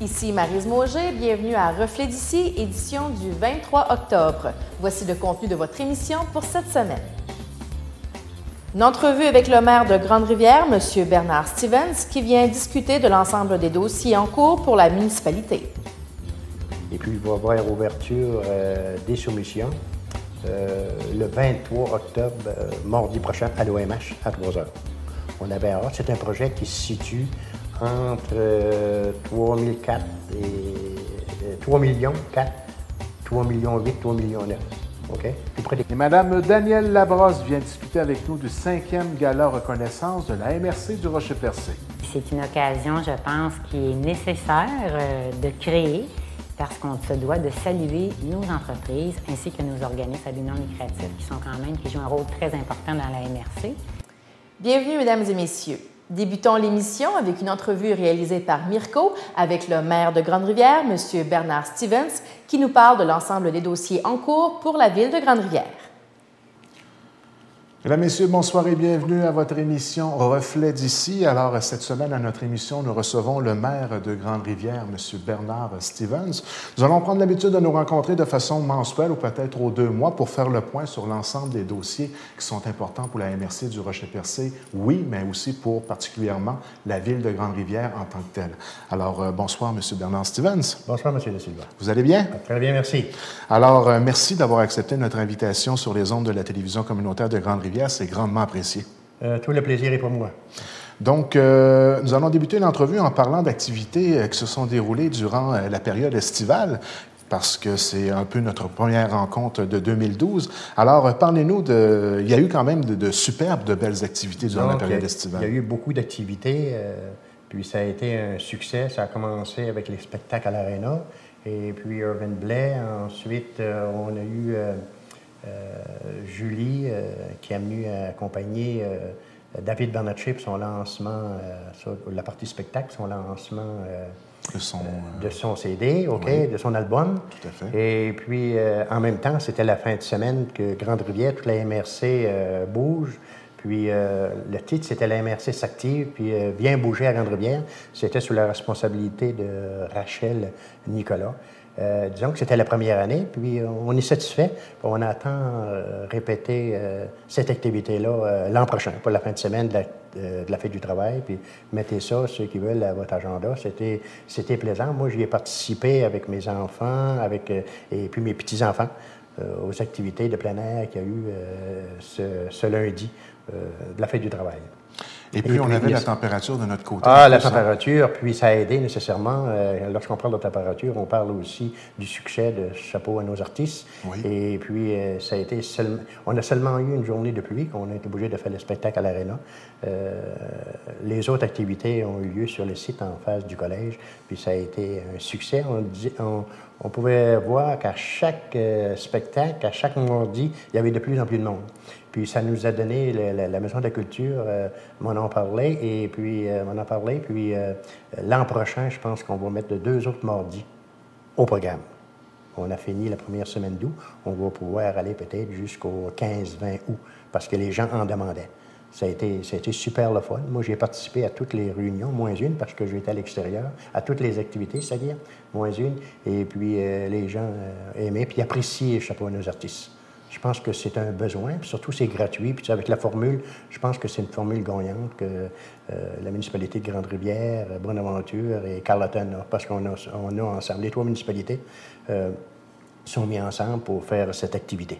Ici Maryse Mauger, bienvenue à Reflet d'ici, édition du 23 octobre. Voici le contenu de votre émission pour cette semaine. Une entrevue avec le maire de Grande-Rivière, M. Bernard Stevens, qui vient discuter de l'ensemble des dossiers en cours pour la municipalité. Et puis, il va y avoir ouverture des soumissions le 23 octobre, mardi prochain, à l'OMH, à 3 h. On avait hâte. C'est un projet qui se situe entre 3 millions 4, 3 millions 8, 3 millions 9. OK? Et Mme Danielle Labrosse vient discuter avec nous du 5e gala reconnaissance de la MRC du Rocher-Percé. C'est une occasion, je pense, qui est nécessaire de créer parce qu'on se doit de saluer nos entreprises ainsi que nos organismes à but non lucratif qui jouent un rôle très important dans la MRC. Bienvenue, mesdames et messieurs. Débutons l'émission avec une entrevue réalisée par Mirko avec le maire de Grande-Rivière, M. Bernard Stevens, qui nous parle de l'ensemble des dossiers en cours pour la ville de Grande-Rivière. Mesdames, Messieurs, bonsoir et bienvenue à votre émission Reflet d'ici. Alors, cette semaine, à notre émission, nous recevons le maire de Grande-Rivière, M. Bernard Stevens. Nous allons prendre l'habitude de nous rencontrer de façon mensuelle ou peut-être aux 2 mois pour faire le point sur l'ensemble des dossiers qui sont importants pour la MRC du Rocher-Percé, oui, mais aussi pour particulièrement la ville de Grande-Rivière en tant que telle. Alors, bonsoir, M. Bernard Stevens. Bonsoir, M. De Silva. Vous allez bien? Très bien, merci. Alors, merci d'avoir accepté notre invitation sur les ondes de la télévision communautaire de Grande-Rivière. C'est grandement apprécié. Tout le plaisir est pour moi. Donc, nous allons débuter l'entrevue en parlant d'activités qui se sont déroulées durant la période estivale, parce que c'est un peu notre première rencontre de 2012. Alors, parlez-nous de... Il y a eu quand même de superbes, de belles activités durant la période estivale. Il y a eu beaucoup d'activités, puis ça a été un succès. Ça a commencé avec les spectacles à l'Arena, et puis Irvin Blais. Ensuite, on a eu... Julie, qui a venu accompagner David Bernatchez pour son lancement, sur la partie spectacle, son lancement de son CD, OK, oui, de son album. Tout à fait. Et puis, en même temps, c'était la fin de semaine que Grande-Rivière, toute la MRC bouge. Puis, le titre, c'était la MRC s'active, puis Viens bouger à Grande-Rivière. C'était sous la responsabilité de Rachel Nicolas. Disons que c'était la première année, puis on est satisfait. On attend répéter cette activité-là l'an prochain, pour la fin de semaine de la Fête du travail. Puis mettez ça, ceux qui veulent, à votre agenda. C'était plaisant. Moi, j'y ai participé avec mes enfants, et puis mes petits-enfants, aux activités de plein air qu'il y a eu ce lundi de la Fête du travail. Et puis, on avait la température de notre côté. Ah, la température, puis ça a aidé nécessairement. Lorsqu'on parle de température, on parle aussi du succès de Chapeau à nos artistes. Oui. Et puis, ça a été on a seulement eu une journée de pluie, qu'on a été obligé de faire le spectacle à l'Arena. Les autres activités ont eu lieu sur le site en face du collège, puis ça a été un succès. On pouvait voir qu'à chaque spectacle, à chaque mardi, il y avait de plus en plus de monde. Puis ça nous a donné, la Maison de la Culture m'en a parlé, et puis l'an prochain, je pense qu'on va mettre 2 autres mardis au programme. On a fini la première semaine d'août, on va pouvoir aller peut-être jusqu'au 15-20 août, parce que les gens en demandaient. Ça a été super le fun. Moi, j'ai participé à toutes les réunions, moins une, parce que j'étais à l'extérieur, à toutes les activités, c'est-à-dire moins une, et puis les gens aimaient, puis appréciaient Chapeau à nos artistes. Je pense que c'est un besoin, puis surtout c'est gratuit. Puis avec la formule, je pense que c'est une formule gagnante que la municipalité de Grande-Rivière, Bonaventure et Carleton ont, parce qu'on a ensemble, les 3 municipalités sont mis ensemble pour faire cette activité.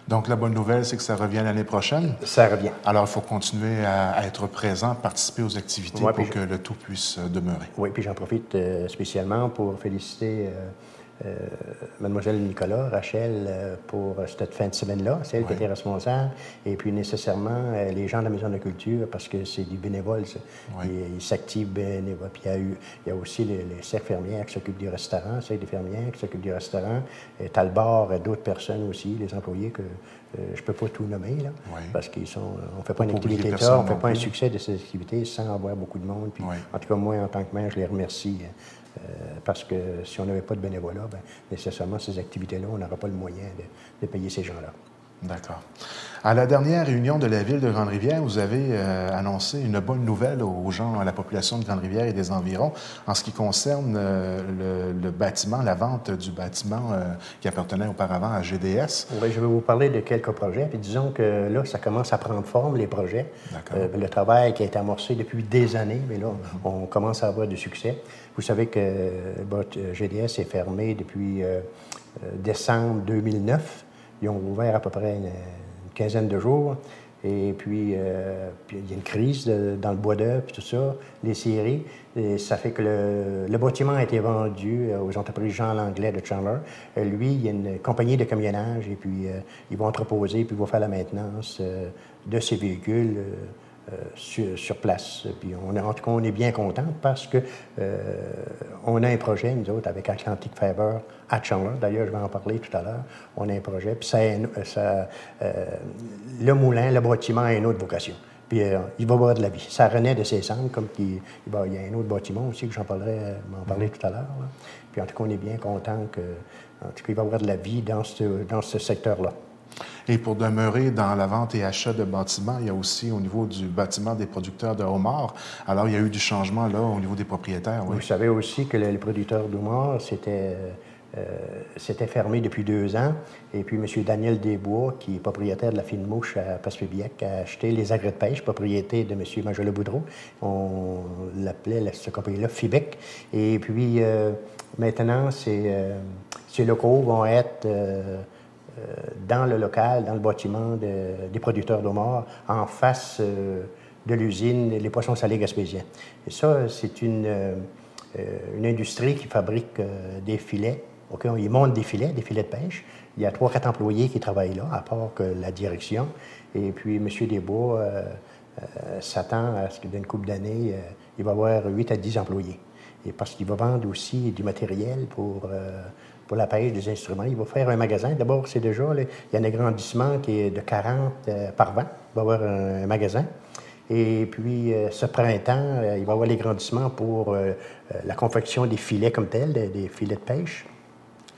Donc, la bonne nouvelle, c'est que ça revient l'année prochaine. Ça revient. Alors, il faut continuer à être présent, participer aux activités pour que le tout puisse demeurer. Oui, puis j'en profite spécialement pour féliciter Mademoiselle Nicolas, Rachel, pour cette fin de semaine-là. C'est elle qui était responsable. Et puis, nécessairement, les gens de la Maison de la Culture, parce que c'est du bénévole. Ils s'activent bénévoles. Puis, il y a aussi les fermières qui s'occupent du restaurant, des fermières qui s'occupent du restaurant. Talbot, d'autres personnes aussi, les employés que je ne peux pas tout nommer, là, parce qu'on ne fait pas une activité tard, on ne fait pas un succès de ces activités sans avoir beaucoup de monde. Puis, en tout cas, moi, en tant que maire, je les remercie. Parce que si on n'avait pas de bénévolat, bien, nécessairement, ces activités-là, on n'aura pas le moyen de payer ces gens-là. D'accord. À la dernière réunion de la Ville de Grande-Rivière, vous avez annoncé une bonne nouvelle aux gens, à la population de Grande-Rivière et des environs, en ce qui concerne le bâtiment, la vente du bâtiment qui appartenait auparavant à GDS. Oui, je vais vous parler de quelques projets. Puis disons que là, ça commence à prendre forme, les projets. Le travail qui a été amorcé depuis des années, mais là, on commence à avoir du succès. Vous savez que GDS est fermé depuis décembre 2009. Ils ont ouvert à peu près une quinzaine de jours. Et puis, il y a une crise dans le bois d'œuvre, puis tout ça, les scieries. Et ça fait que le bâtiment a été vendu aux entreprises Jean Langlais de Chandler. Lui, il y a une compagnie de camionnage, et puis ils vont entreposer, puis ils vont faire la maintenance de ces véhicules sur place. Puis en tout cas, on est bien content parce que on a un projet, nous autres, avec Atlantic Fiber à Chandler. D'ailleurs, je vais en parler tout à l'heure. On a un projet. Puis le moulin, le bâtiment a une autre vocation. Puis il va y avoir de la vie. Ça renaît de ses cendres, comme il y a un autre bâtiment aussi que m'en parler tout à l'heure. Puis en tout cas, on est bien content qu'il va y avoir de la vie dans ce secteur-là. Et pour demeurer dans la vente et achat de bâtiments, il y a aussi au niveau du bâtiment des producteurs de homards. Alors, il y a eu du changement là au niveau des propriétaires. Oui. Vous savez aussi que le producteur de homards, c'était fermé depuis 2 ans. Et puis, M. Daniel Desbois, qui est propriétaire de la Fine Mouche à Passepébiac, a acheté les agrès de pêche, propriété de M. Majolet-Boudreau. On l'appelait, cette compagnie-là, Fibec. Et puis, maintenant, ces locaux vont être dans le local, dans le bâtiment des producteurs d'homards, en face de l'usine Les Poissons Salés Gaspésiens. Et ça, c'est une industrie qui fabrique des filets. Okay? Ils montent des filets de pêche. Il y a 3-4 employés qui travaillent là, à part que la direction. Et puis, M. Desbois s'attend à ce que d'une couple d'années, il va avoir 8 à 10 employés. Et parce qu'il va vendre aussi du matériel pour la pêche, des instruments. Il va faire un magasin. D'abord, c'est déjà, il y a un agrandissement qui est de 40 par vent. Il va y avoir un magasin. Et puis, ce printemps, il va y avoir l'agrandissement pour la confection des filets comme tels, des filets de pêche,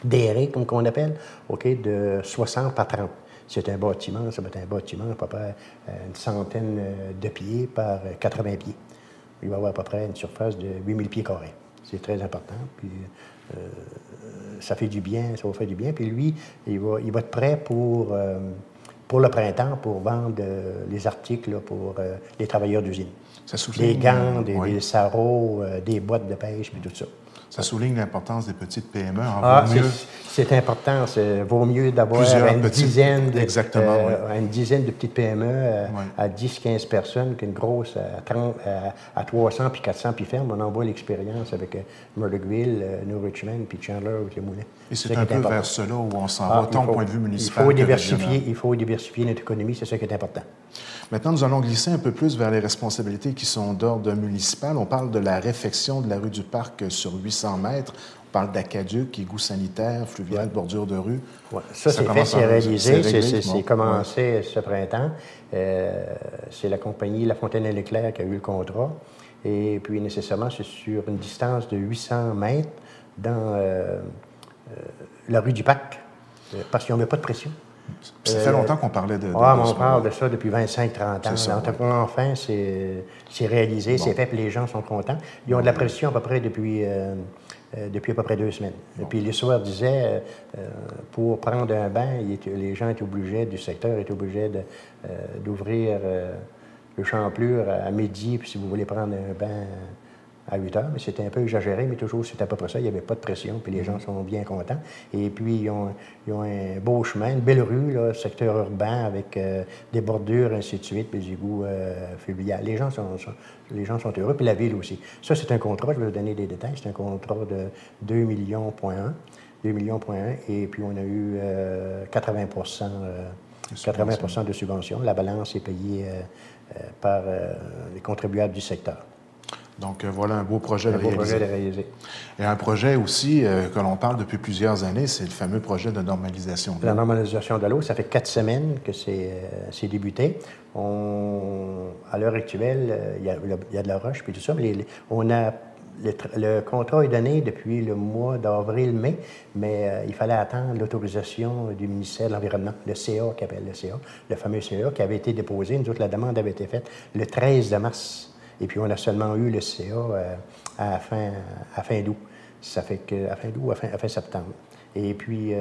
d'aérés, comme on appelle, de 60 par 30. C'est un bâtiment, ça va être un bâtiment à peu près une centaine de pieds par 80 pieds. Il va y avoir à peu près une surface de 8000 pieds carrés. C'est très important. Puis, ça fait du bien, ça va faire du bien. Puis lui, il va être prêt pour le printemps, pour vendre les articles là, pour les travailleurs d'usine. Des gants, des sarraux, des boîtes de pêche, puis tout ça. Ça souligne l'importance des petites PME. C'est important. Vaut mieux d'avoir une dizaine de petites PME à 10-15 personnes qu'une grosse à 300 puis 400 puis ferme. On en voit l'expérience avec Murdochville, New Richmond puis Chandler avec les moulins. Et c'est un peu vers cela où on s'en va, tant au point de vue municipal. Il faut diversifier notre économie, c'est ça qui est important. Maintenant, nous allons glisser un peu plus vers les responsabilités qui sont d'ordre municipal. On parle de la réfection de la rue du Parc sur 800 mètres. On parle d'aqueduc, égouts sanitaires, fluvial, bordure de rue. Ouais. Ça, c'est fait, c'est réalisé. C'est commencé ce printemps. C'est la compagnie La Fontaine et l'Éclair qui a eu le contrat. Et puis, nécessairement, c'est sur une distance de 800 mètres dans la rue du Parc, parce qu'ils n'ont pas de pression. Ça fait longtemps qu'on parlait de on parle de ça depuis 25-30 ans. Enfin, c'est réalisé, c'est fait, puis les gens sont contents. Ils ont de la pression à peu près depuis à peu près 2 semaines. Et puis l'histoire disait, pour prendre un bain, les gens étaient obligés, du secteur étaient obligés d'ouvrir le champlure à midi, puis si vous voulez prendre un bain à 8 heures, mais c'était un peu exagéré, mais toujours c'était à peu près ça. Il n'y avait pas de pression, puis les gens sont bien contents. Et puis, ils ont un beau chemin, une belle rue, là, secteur urbain, avec des bordures, ainsi de suite, puis des égouts fluviales. Les gens sont heureux, puis la ville aussi. Ça, c'est un contrat, je vais vous donner des détails, c'est un contrat de 2,1 millions, et puis on a eu 80 de subventions. La balance est payée par les contribuables du secteur. Donc, voilà un beau projet de réaliser. Et un projet aussi que l'on parle depuis plusieurs années, c'est le fameux projet de normalisation de l'eau. La normalisation de l'eau, ça fait 4 semaines que c'est débuté. À l'heure actuelle, il y a de la roche puis tout ça, mais on a le contrat est donné depuis le mois d'avril-mai, mais il fallait attendre l'autorisation du ministère de l'Environnement, le CA, qui appelle le CA, le fameux CA, qui avait été déposé. Nous autres, la demande avait été faite le 13 de mars. Et puis, on a seulement eu le CA à fin d'août. Ça fait à fin d'août, à fin septembre. Et puis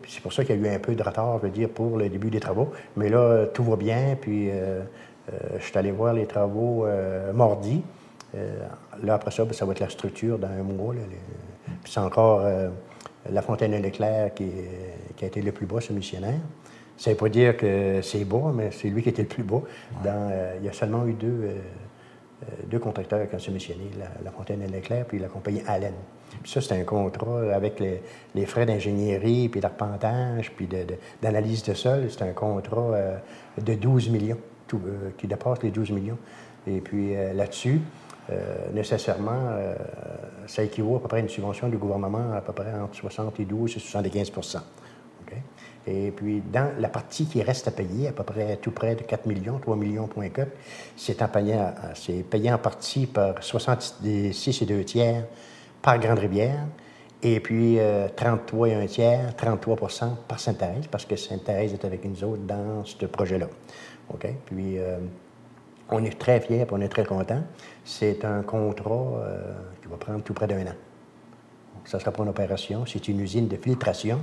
c'est pour ça qu'il y a eu un peu de retard, je veux dire, pour le début des travaux. Mais là, tout va bien. Puis, je suis allé voir les travaux mardi. Là, après ça, bien, ça va être la structure dans un mois. Là, puis c'est encore la Fontaine-Leclerc qui a été le plus bas, ce missionnaire. Ça ne veut pas dire que c'est bas, mais c'est lui qui était le plus bas. Ouais. Il y a seulement eu deux contracteurs qui ont soumissionné, la Fontaine-Leclerc puis la compagnie Allen. Puis ça, c'est un contrat avec les frais d'ingénierie, puis d'arpentage, puis d'analyse de sol. C'est un contrat de 12 millions, qui dépasse les 12 millions. Et puis là-dessus, nécessairement, ça équivaut à peu près à une subvention du gouvernement à peu près entre 72 et 75 %. Okay? Et puis, dans la partie qui reste à payer, à peu près tout près de 4 millions, 3 millions, c'est payé en partie par 66 et 2 tiers par Grande-Rivière, et puis 33 et 1 tiers, 33 % par Sainte-Thérèse, parce que Sainte-Thérèse est avec nous autres dans ce projet-là. OK? Puis, on est très fiers et on est très contents. C'est un contrat qui va prendre tout près d'1 an. Ça ne sera pas une opération, c'est une usine de filtration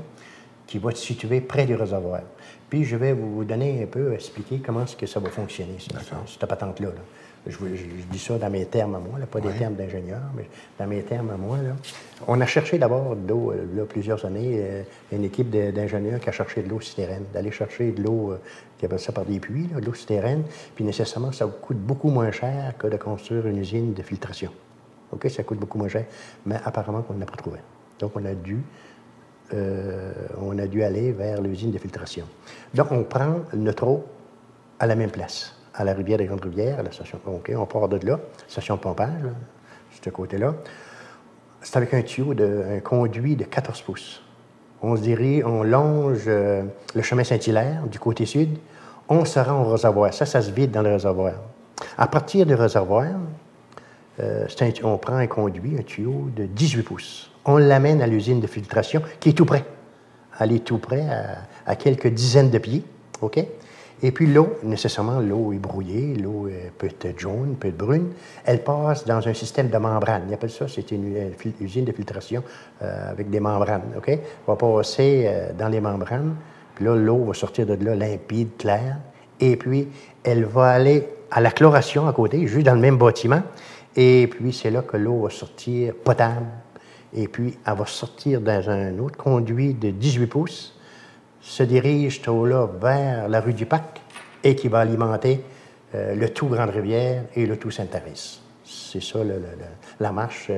qui va être située près du réservoir. Puis, je vais vous donner un peu, expliquer comment est-ce que ça va fonctionner, cette patente-là. Là. Je dis ça dans mes termes à moi, là, pas des termes d'ingénieur, mais dans mes termes à moi. Là. On a cherché d'abord de l'eau, là, plusieurs années, une équipe d'ingénieurs qui a cherché de l'eau souterraine, d'aller chercher de l'eau, qui appelle ça par des puits, de l'eau souterraine, puis nécessairement, ça coûte beaucoup moins cher que de construire une usine de filtration. OK, ça coûte beaucoup moins cher, mais apparemment, on n'a pas trouvé. Donc, on a dû aller vers l'usine de filtration. Donc, on prend notre eau à la même place, à la rivière des Grandes-Rivières, à la station. OK, on part de là, station de pompage, là, de ce côté-là. C'est avec un tuyau, un conduit de 14 pouces. On se dirige, on longe le chemin Saint-Hilaire du côté sud, on se rend au réservoir. Ça se vide dans le réservoir. À partir du réservoir, on prend un conduit, un tuyau de 18 pouces. On l'amène à l'usine de filtration qui est tout près. Elle est tout près à quelques dizaines de pieds. OK? Et puis l'eau, nécessairement, l'eau est brouillée, l'eau peut être jaune, peut être brune. Elle passe dans un système de membrane. Ils appellent ça, c'est une usine de filtration avec des membranes. OK? Elle va passer dans les membranes. Puis là, l'eau va sortir de là limpide, claire. Et puis, elle va aller à la chloration à côté, juste dans le même bâtiment. Et puis, c'est là que l'eau va sortir potable. Et puis, elle va sortir dans un autre conduit de 18 pouces, se dirige cette eau-là vers la rue du Parc et qui va alimenter le tout Grande-Rivière et le tout Sainte-Thérèse. C'est ça la marche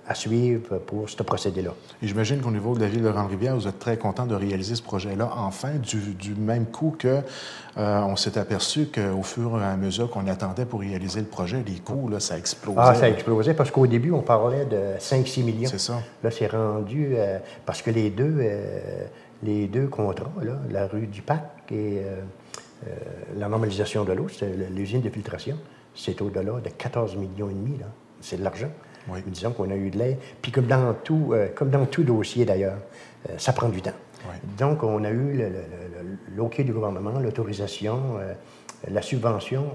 à suivre pour ce procédé-là. Et j'imagine qu'au niveau de la ville de Grande-Rivière, vous êtes très content de réaliser ce projet-là, enfin, du même coup que on s'est aperçu qu'au fur et à mesure qu'on attendait pour réaliser le projet, les coûts, là, ça explosait. Ah, ça a explosé parce qu'au début, on parlait de 5-6 millions. C'est ça. Là, c'est rendu... parce que les deux contrats, là, la rue du Parc et la normalisation de l'eau, c'est l'usine de filtration, c'est au-delà de 14 millions et demi, là. C'est de l'argent. Oui. Disons qu'on a eu de l'aide. Puis comme dans tout dossier, d'ailleurs, ça prend du temps. Oui. Donc, on a eu l'OK du gouvernement, l'autorisation, la subvention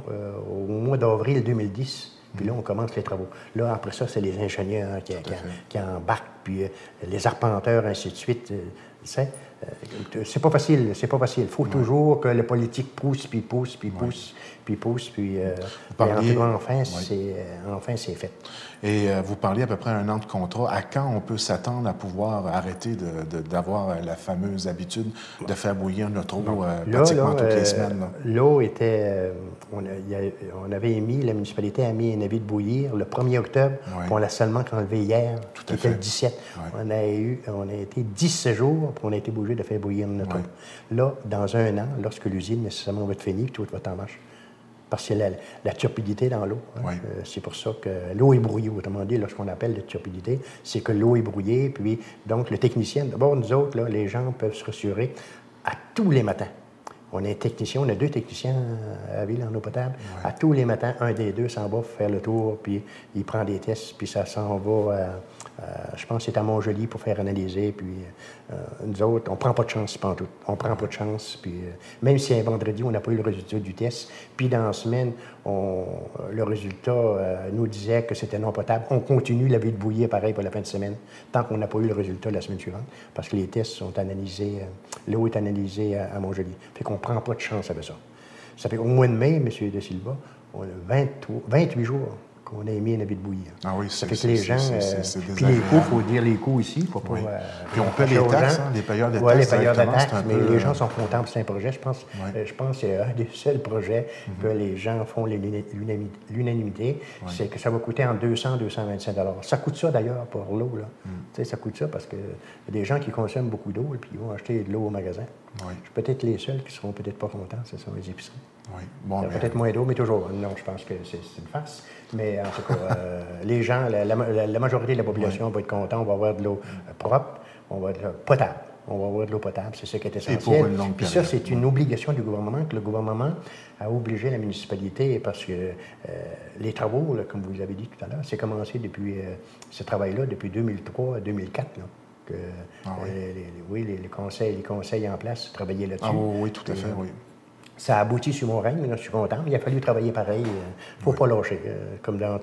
au mois d'avril 2010. Puis là, on commence les travaux. Là, après ça, c'est les ingénieurs qui embarquent, puis les arpenteurs, ainsi de suite. C'est pas facile, c'est pas facile. Il faut toujours que le politique pousse, puis pousse, puis pousse, puis pousse, puis enfin, c'est fait. Et vous parliez à peu près un an de contrat. À quand on peut s'attendre à pouvoir arrêter d'avoir la fameuse habitude de faire bouillir notre eau pratiquement toutes les semaines? L'eau était... on avait émis, la municipalité a mis un avis de bouillir le 1er octobre, puis on l'a seulement enlevé hier, qui était le 17. Ouais. On a été 17 jours, puis on a été obligé de faire bouillir notre eau. Là, dans un an, lorsque l'usine nécessairement va être finie, tout va être en marche. Parce que la turbidité dans l'eau. Hein, c'est pour ça que l'eau est brouillée. Autrement dit, lorsqu'on appelle de turbidité, c'est que l'eau est brouillée. Puis, donc, le technicien, d'abord, nous autres, là, les gens peuvent se rassurer à tous les matins On a un technicien, on a 2 techniciens à Ville en eau potable. À tous les matins, un des 2 s'en va faire le tour, puis il prend des tests, puis ça s'en va, je pense que c'est à Montjoly pour faire analyser, puis nous autres, on prend pas de chance, pantoute. On prend pas de chance, puis même si un vendredi, on n'a pas eu le résultat du test, puis dans la semaine, le résultat nous disait que c'était non potable, on continue la vie de bouillir pareil pour la fin de semaine, tant qu'on n'a pas eu le résultat la semaine suivante, parce que les tests sont analysés, l'eau est analysée à Montjoly. Fait qu'on ne prend pas de chance avec ça. Ça fait au mois de mai, M. De Silva, on a 28 jours qu'on a émis un avis de bouillir. Ah oui, ça fait que les gens... puis les coûts, il faut dire les coûts ici. Faut pas, puis on paie les taxes, les payeurs de taxes. Oui, les payeurs de taxes, mais les gens sont contents pour c'est un projet. Je pense que c'est un des seuls projets que les gens font l'unanimité. C'est que ça va coûter entre 200 et 225 $. Ça coûte ça d'ailleurs pour l'eau. Ça coûte ça parce que y a des gens qui consomment beaucoup d'eau et puis ils vont acheter de l'eau au magasin. Je suis peut-être les seuls qui ne seront peut-être pas contents, ce sont les épiceries. Bon, peut-être moins d'eau, mais toujours. Non, je pense que c'est une farce. Mais en tout cas, les gens, la majorité de la population va être content. On va avoir de l'eau propre, on va avoir de l'eau potable. On va avoir de l'eau potable, c'est ça qui est essentiel. Et pour une longue Puis ça, c'est une obligation du gouvernement, que le gouvernement a obligé la municipalité, parce que les travaux, là, comme vous l'avez dit tout à l'heure, c'est commencé depuis ce travail-là depuis 2003 à 2004. Là. Les conseils en place travaillaient là-dessus. Ah oui, tout à fait, oui. Ça a abouti sur mon règne, je suis content, mais il a fallu travailler pareil. Il ne faut pas lâcher, comme dans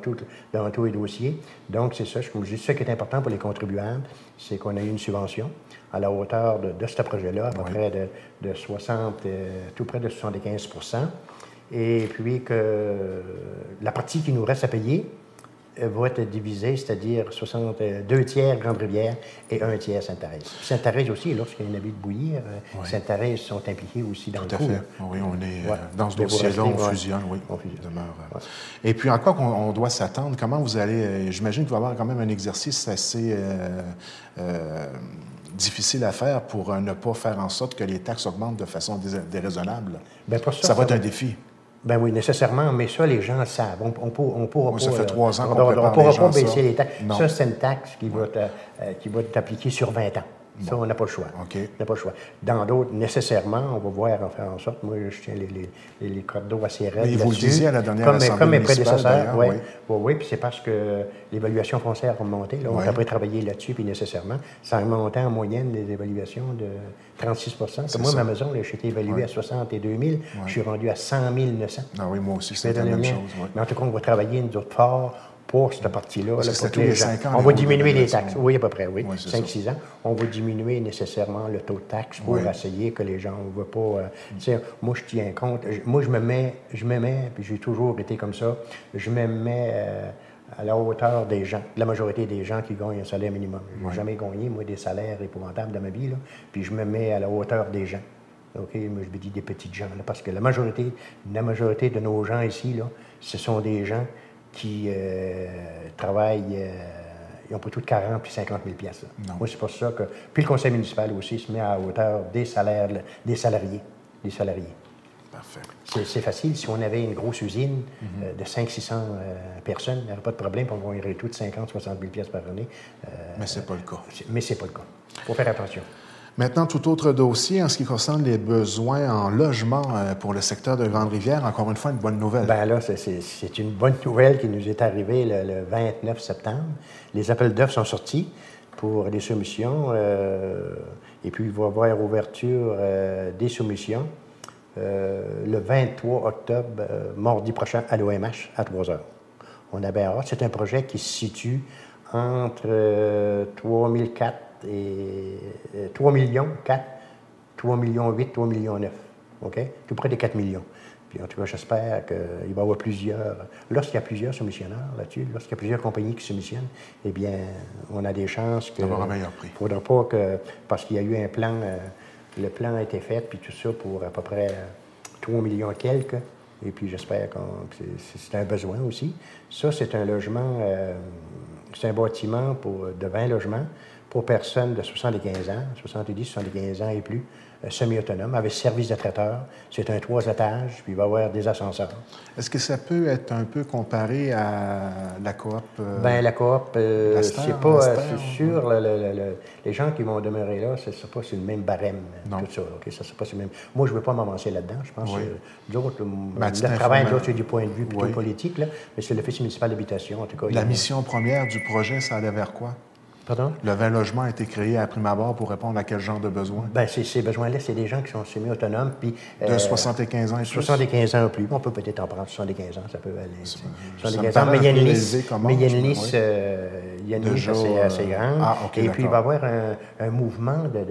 tous les dossiers. Donc, c'est ça, comme je dis, ce qui est important pour les contribuables, c'est qu'on a eu une subvention à la hauteur de ce projet-là, à peu près de 60, tout près de 75 %. Et puis que la partie qui nous reste à payer va être divisée, c'est-à-dire 2 tiers Grande-Rivière et 1 tiers Sainte-Thérèse. Sainte-Thérèse aussi, lorsqu'il y a une avis de bouillir, Sainte-Thérèse sont impliqués aussi dans le coup. Tout à fait. Oui, on est dans ce dossier-là, on fusionne, on demeure. Et puis, en quoi qu'on doit s'attendre? Comment vous allez... J'imagine qu'il va y avoir quand même un exercice assez difficile à faire pour ne pas faire en sorte que les taxes augmentent de façon déraisonnable. Bien, ça va être un défi. Ben oui, nécessairement, mais ça, les gens savent. On pourra pas... Ça fait 3 ans qu'on on prépare pourra les gens pas baisser les taxes. Non. Ça, c'est une taxe qui va être appliquée sur 20 ans. Ça, on n'a pas le choix. OK. On n'a pas le choix. Dans d'autres, nécessairement, on va voir en faire en sorte. Moi, je tiens les cordes d'eau assez raides. Mais vous le disiez à la dernière assemblée comme mes municipale, prédécesseurs, oui, puis c'est parce que l'évaluation foncière a remonté. Là, on a travaillé là-dessus, puis nécessairement, ça a remonté en moyenne des évaluations de 36 %. Moi, ma maison, j'ai été évaluée à 62 000. Je suis rendu à 100 900. Ah oui, moi aussi, c'est la même chose. Mais en tout cas, on va travailler, nous autres, fort pour cette partie-là. Pour tous les 5 ans. On va diminuer les taxes. Oui, à peu près, oui. 5-6 ans. On va diminuer nécessairement le taux de taxe pour essayer que les gens ne veulent pas... moi, je tiens compte. Moi, je me mets, puis j'ai toujours été comme ça, je me mets à la hauteur des gens, de la majorité des gens qui gagnent un salaire minimum. Je n'ai jamais gagné, moi, des salaires épouvantables dans ma vie, là, puis je me mets à la hauteur des gens. OK, moi, je me dis des petites gens, là, parce que la majorité de nos gens ici, là, ce sont des gens qui travaillent, ils ont pas tout de 40 puis 50 000 $. Moi, c'est pour ça que... Puis le conseil municipal aussi se met à hauteur des salaires, des salariés. Parfait. C'est facile. Si on avait une grosse usine de 500-600 personnes, il n'y aurait pas de problème, on gagnerait tout de 50-60 000 $ par année. Mais ce n'est pas le cas. Mais ce n'est pas le cas. Il faut faire attention. Maintenant, tout autre dossier en ce qui concerne les besoins en logement pour le secteur de Grande-Rivière. Encore une fois, une bonne nouvelle. Bien là, c'est une bonne nouvelle qui nous est arrivée le 29 septembre. Les appels d'offres sont sortis pour des soumissions. Et puis, il va y avoir ouverture des soumissions le 23 octobre, mardi prochain, à l'OMH, à 3 h. On a bien hâte. C'est un projet qui se situe entre 3004 et 3 millions 4, 3 millions 8, 3 millions 9. OK? Tout près des 4 millions. Puis en tout cas, j'espère qu'il va y avoir plusieurs... Lorsqu'il y a plusieurs soumissionnaires là-dessus, lorsqu'il y a plusieurs compagnies qui soumissionnent, eh bien, on a des chances que... D'avoir un meilleur prix. Il ne faudra pas que... Parce qu'il y a eu un plan... le plan a été fait, puis tout ça, pour à peu près 3 millions quelques. Et puis j'espère que c'est un besoin aussi. Ça, c'est un logement... c'est un bâtiment de 20 logements pour personnes de 75 ans, 70, 75 ans et plus, semi-autonome, avec service de traiteur. C'est un 3 étages, puis il va y avoir des ascenseurs. Est-ce que ça peut être un peu comparé à la coop? Bien, la coop, c'est pas sûr. Les gens qui vont demeurer là, ce n'est pas sur le même barème, tout ça. Okay? Ça pas sur le même... Moi, je ne veux pas m'avancer là-dedans. Je pense que d'autres, le travail, c'est du point de vue plutôt politique, là, mais c'est l'Office municipal d'habitation, en tout cas. La mission première du projet, ça allait vers quoi? Pardon? Le 20 logements a été créé à prime abord pour répondre à quel genre de besoins? Bien, ces besoins-là, c'est des gens qui sont semi-autonomes. Puis, de 75 ans et plus? 75 ans ou plus. On peut peut-être en prendre 75 ans, ça peut aller. 75 ans, mais il y a une liste, assez grande. Ah, OK, et puis, il va y avoir un mouvement de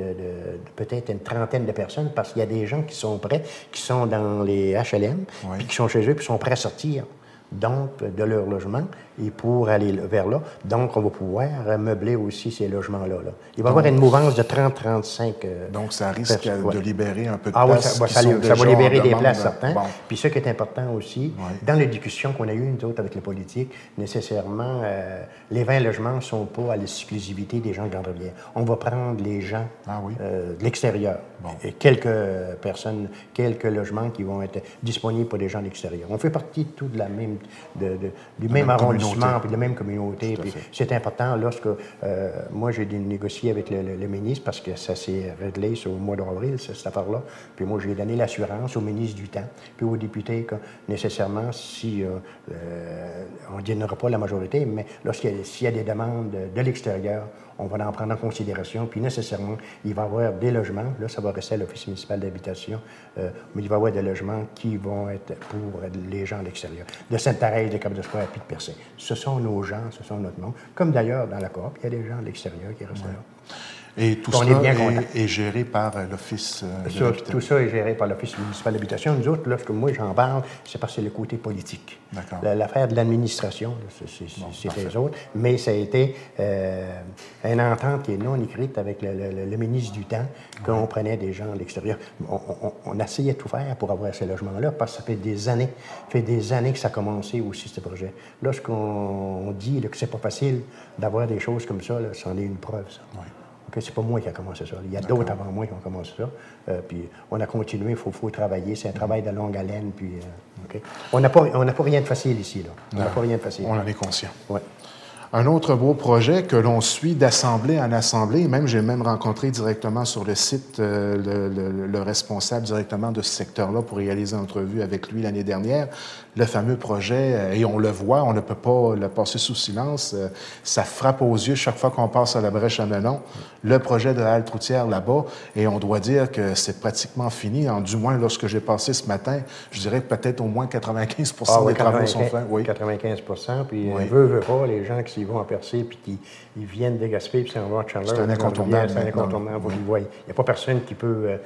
peut-être une trentaine de personnes parce qu'il y a des gens qui sont prêts, qui sont dans les HLM, puis qui sont chez eux, puis sont prêts à sortir. Donc, de leur logement, et pour aller vers là. Donc, on va pouvoir meubler aussi ces logements-là. Là. Il va y avoir une mouvance de 30-35 donc, ça risque de libérer un peu de place. Ah oui, ça va libérer des places, certains. Bon. Puis, ce qui est important aussi, dans les discussions qu'on a eues, nous autres, avec les politiques, nécessairement, les 20 logements ne sont pas à l'exclusivité des gens de Grande-Rivière. On va prendre les gens de l'extérieur. Bon. Et quelques personnes, quelques logements qui vont être disponibles pour des gens de l'extérieur. On fait partie tout de la même, du même arrondissement, puis de la même communauté. Puis c'est important. Lorsque moi, j'ai négocié avec le ministre, parce que ça s'est réglé au mois d'avril, cette affaire-là. Puis moi, j'ai donné l'assurance au ministre du Temps, puis aux députés, que nécessairement, si on ne donnera pas la majorité, mais s'il y a des demandes de l'extérieur, on va en prendre en considération, puis nécessairement, il va y avoir des logements, là, ça va rester à l'Office municipal d'habitation, mais il va y avoir des logements qui vont être pour les gens de l'extérieur. De Sainte-Thérèse, de Cap-de-Square, puis de Percé. Ce sont nos gens, ce sont notre monde. Comme d'ailleurs, dans la coop, il y a des gens de l'extérieur qui restent là. Et tout ça est géré par l'Office de l'habitation. Tout ça est géré par l'Office municipal d'habitation. Nous autres, lorsque moi j'en parle, c'est parce que c'est le côté politique. L'affaire de l'administration, c'est les autres. Mais ça a été une entente qui est non écrite avec le ministre du Temps, qu'on prenait des gens à l'extérieur. On essayait de tout faire pour avoir ces logements-là, parce que ça fait des années que ça a commencé aussi, ce projet. Lorsqu'on dit que c'est pas facile d'avoir des choses comme ça, c'en est une preuve, ça. C'est pas moi qui a commencé ça. Il y a d'autres avant moi qui ont commencé ça. Puis on a continué, il faut travailler. C'est un travail de longue haleine. Puis, on n'a pas rien de facile ici. Là. On n'a pas rien de facile. On en est conscient. Ouais. Un autre beau projet que l'on suit d'assemblée en assemblée, j'ai même rencontré directement sur le site le responsable directement de ce secteur-là pour réaliser une entrevue avec lui l'année dernière. Le fameux projet, et on le voit, on ne peut pas le passer sous silence, ça frappe aux yeux chaque fois qu'on passe à la Brèche à Menon, le projet de la halte routière là-bas, et on doit dire que c'est pratiquement fini, du moins lorsque j'ai passé ce matin, je dirais que peut-être au moins 95 des travaux sont faits. Oui, 95 puis veut pas, les gens qui vont à Percé, puis qui viennent de Gaspé, puis s'en vont à Chandler. C'est un incontournable. C'est un incontournable, vous le voyez. Il n'y a pas personne qui peut...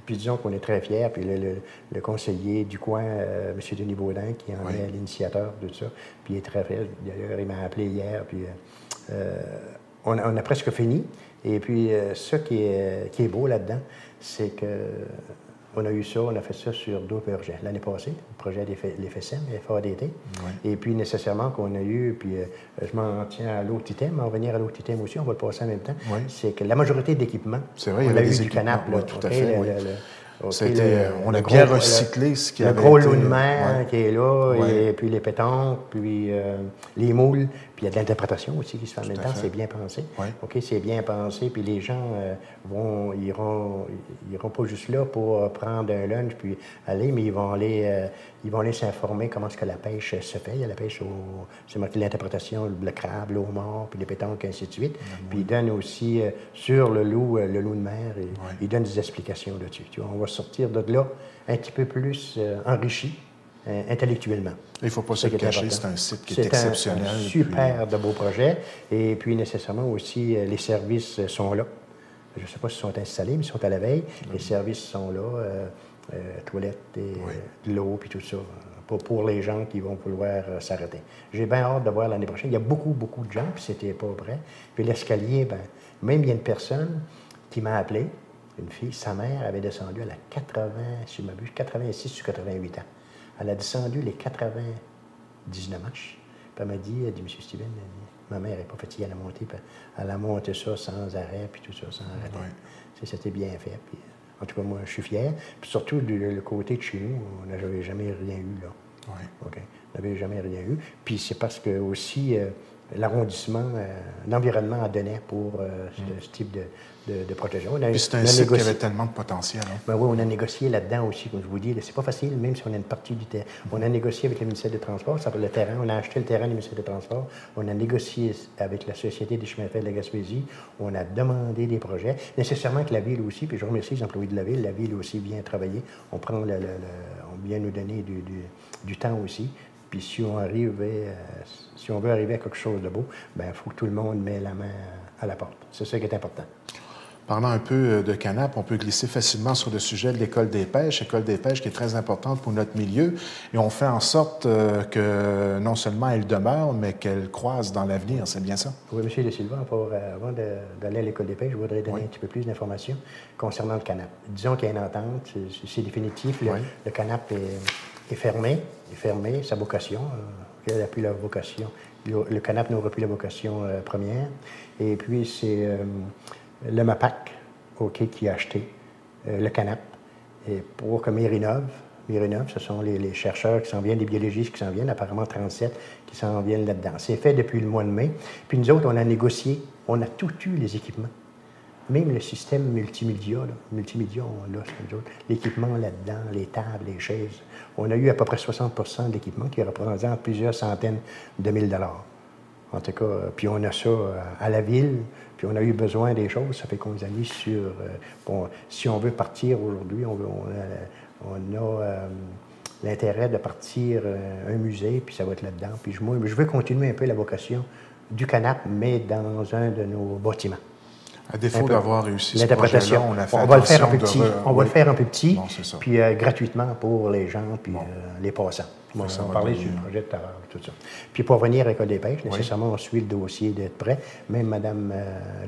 puis disons qu'on est très fiers, puis le conseiller du coin, M. Denis Baudin, qui en est l'initiateur de ça, puis il est très fier. D'ailleurs, il m'a appelé hier, puis on a presque fini. Et puis, ce qui est beau là-dedans, c'est que on a eu ça, on a fait ça sur 2 projets. L'année passée, le projet des FSM, les FADT. Et puis, nécessairement, qu'on a eu, puis je m'en tiens à l'autre item, on va revenir à l'autre item aussi, on va le passer en même temps, c'est que la majorité d'équipements, c'est vrai, il y avait des canap, tout à fait, on a bien recyclé ce qui avait été... Le gros lot de mer qui est là, et puis les pétanques, puis les moules, puis il y a de l'interprétation aussi qui se fait en même temps, c'est bien pensé. C'est bien pensé, puis les gens iront pas juste là pour prendre un lunch puis aller, mais ils vont aller s'informer comment est-ce que la pêche se fait. Il y a la pêche c'est marqué l'interprétation, le crabe, le homard, puis les pétanques, ainsi de suite. Puis ils donnent aussi sur le loup de mer, ils donnent des explications là-dessus. On va sortir de là un petit peu plus enrichi intellectuellement. Il ne faut pas se le cacher, c'est un site qui est exceptionnel. C'est un super de beau projet. Et puis, nécessairement aussi, les services sont là. Je ne sais pas s'ils sont installés, mais ils sont à la veille. Les services sont là, toilettes, et de l'eau, puis tout ça, pour les gens qui vont vouloir s'arrêter. J'ai bien hâte de voir l'année prochaine. Il y a beaucoup, beaucoup de gens, puis c'était pas prêt. Puis l'escalier, même il y a une personne qui m'a appelé, une fille, sa mère avait descendu, elle a 86 ou 88 ans. Elle a descendu les 99 marches. Puis elle m'a dit, M. Steven, ma mère n'est pas fatiguée, elle a monté ça sans arrêt, puis tout ça, sans arrêt. C'était bien fait. Puis En tout cas, moi, je suis fier. Puis surtout, le côté de chez nous, on n'avait jamais rien eu, là. Oui. OK? On n'avait jamais rien eu. Puis c'est parce que aussi, l'arrondissement, l'environnement en donnait pour ce type de protection. Puis c'est un site qui avait tellement de potentiel. Hein? Ben oui, on a négocié là-dedans aussi, comme je vous dis. C'est pas facile, même si on a une partie du terrain. On a négocié avec le ministère des Transports, ça le terrain. On a acheté le terrain du ministère des Transports. On a négocié avec la Société des chemins de fer de la Gaspésie. On a demandé des projets. Nécessairement que la Ville aussi, puis je remercie les employés de la Ville. La Ville aussi vient travailler. On vient nous donner du temps aussi. Puis si on veut arriver à quelque chose de beau, bien, il faut que tout le monde mette la main à la porte. C'est ça qui est important. Parlant un peu de Canap, on peut glisser facilement sur le sujet de l'École des pêches. L'École des pêches qui est très importante pour notre milieu. Et on fait en sorte que non seulement elle demeure, mais qu'elle croise dans l'avenir. C'est bien ça? Oui, M. De Silva, avant d'aller à l'École des pêches, je voudrais donner un petit peu plus d'informations concernant le Canap. Disons qu'il y a une entente, c'est définitif. Le Canap est fermé. Sa vocation, il n'a plus la vocation. Le Canap n'aura plus la vocation première. Et puis, c'est le MAPAC, qui a acheté le Canap pour que Mérinov, ce sont les chercheurs qui s'en viennent, les biologistes qui s'en viennent, apparemment 37 qui s'en viennent là-dedans. C'est fait depuis le mois de mai. Puis nous autres, on a négocié, on a tout eu les équipements. Même le système multimédia, on l'a, nous autres. L'équipement là-dedans, les tables, les chaises. On a eu à peu près 60 de l'équipement qui représente plusieurs centaines de mille dollars. En tout cas, puis on a ça à la ville, puis on a eu besoin des choses. Ça fait qu'on a mis sur... si on veut partir aujourd'hui, on a l'intérêt de partir un musée, puis ça va être là-dedans. Puis moi, je veux continuer un peu la vocation du Canap, mais dans un de nos bâtiments. À défaut d'avoir réussi ce l'interprétation, projet-là, on a fait va le faire un peu attention petit. On va le faire un peu petit, Bon, c'est ça. puis gratuitement pour les gens, puis les passants. On Ça va va parler donner- sur le projet tout à l'heure, tout ça. Puis pour revenir à l'École des pêches, nécessairement, on suit le dossier d'être prêt. Même Madame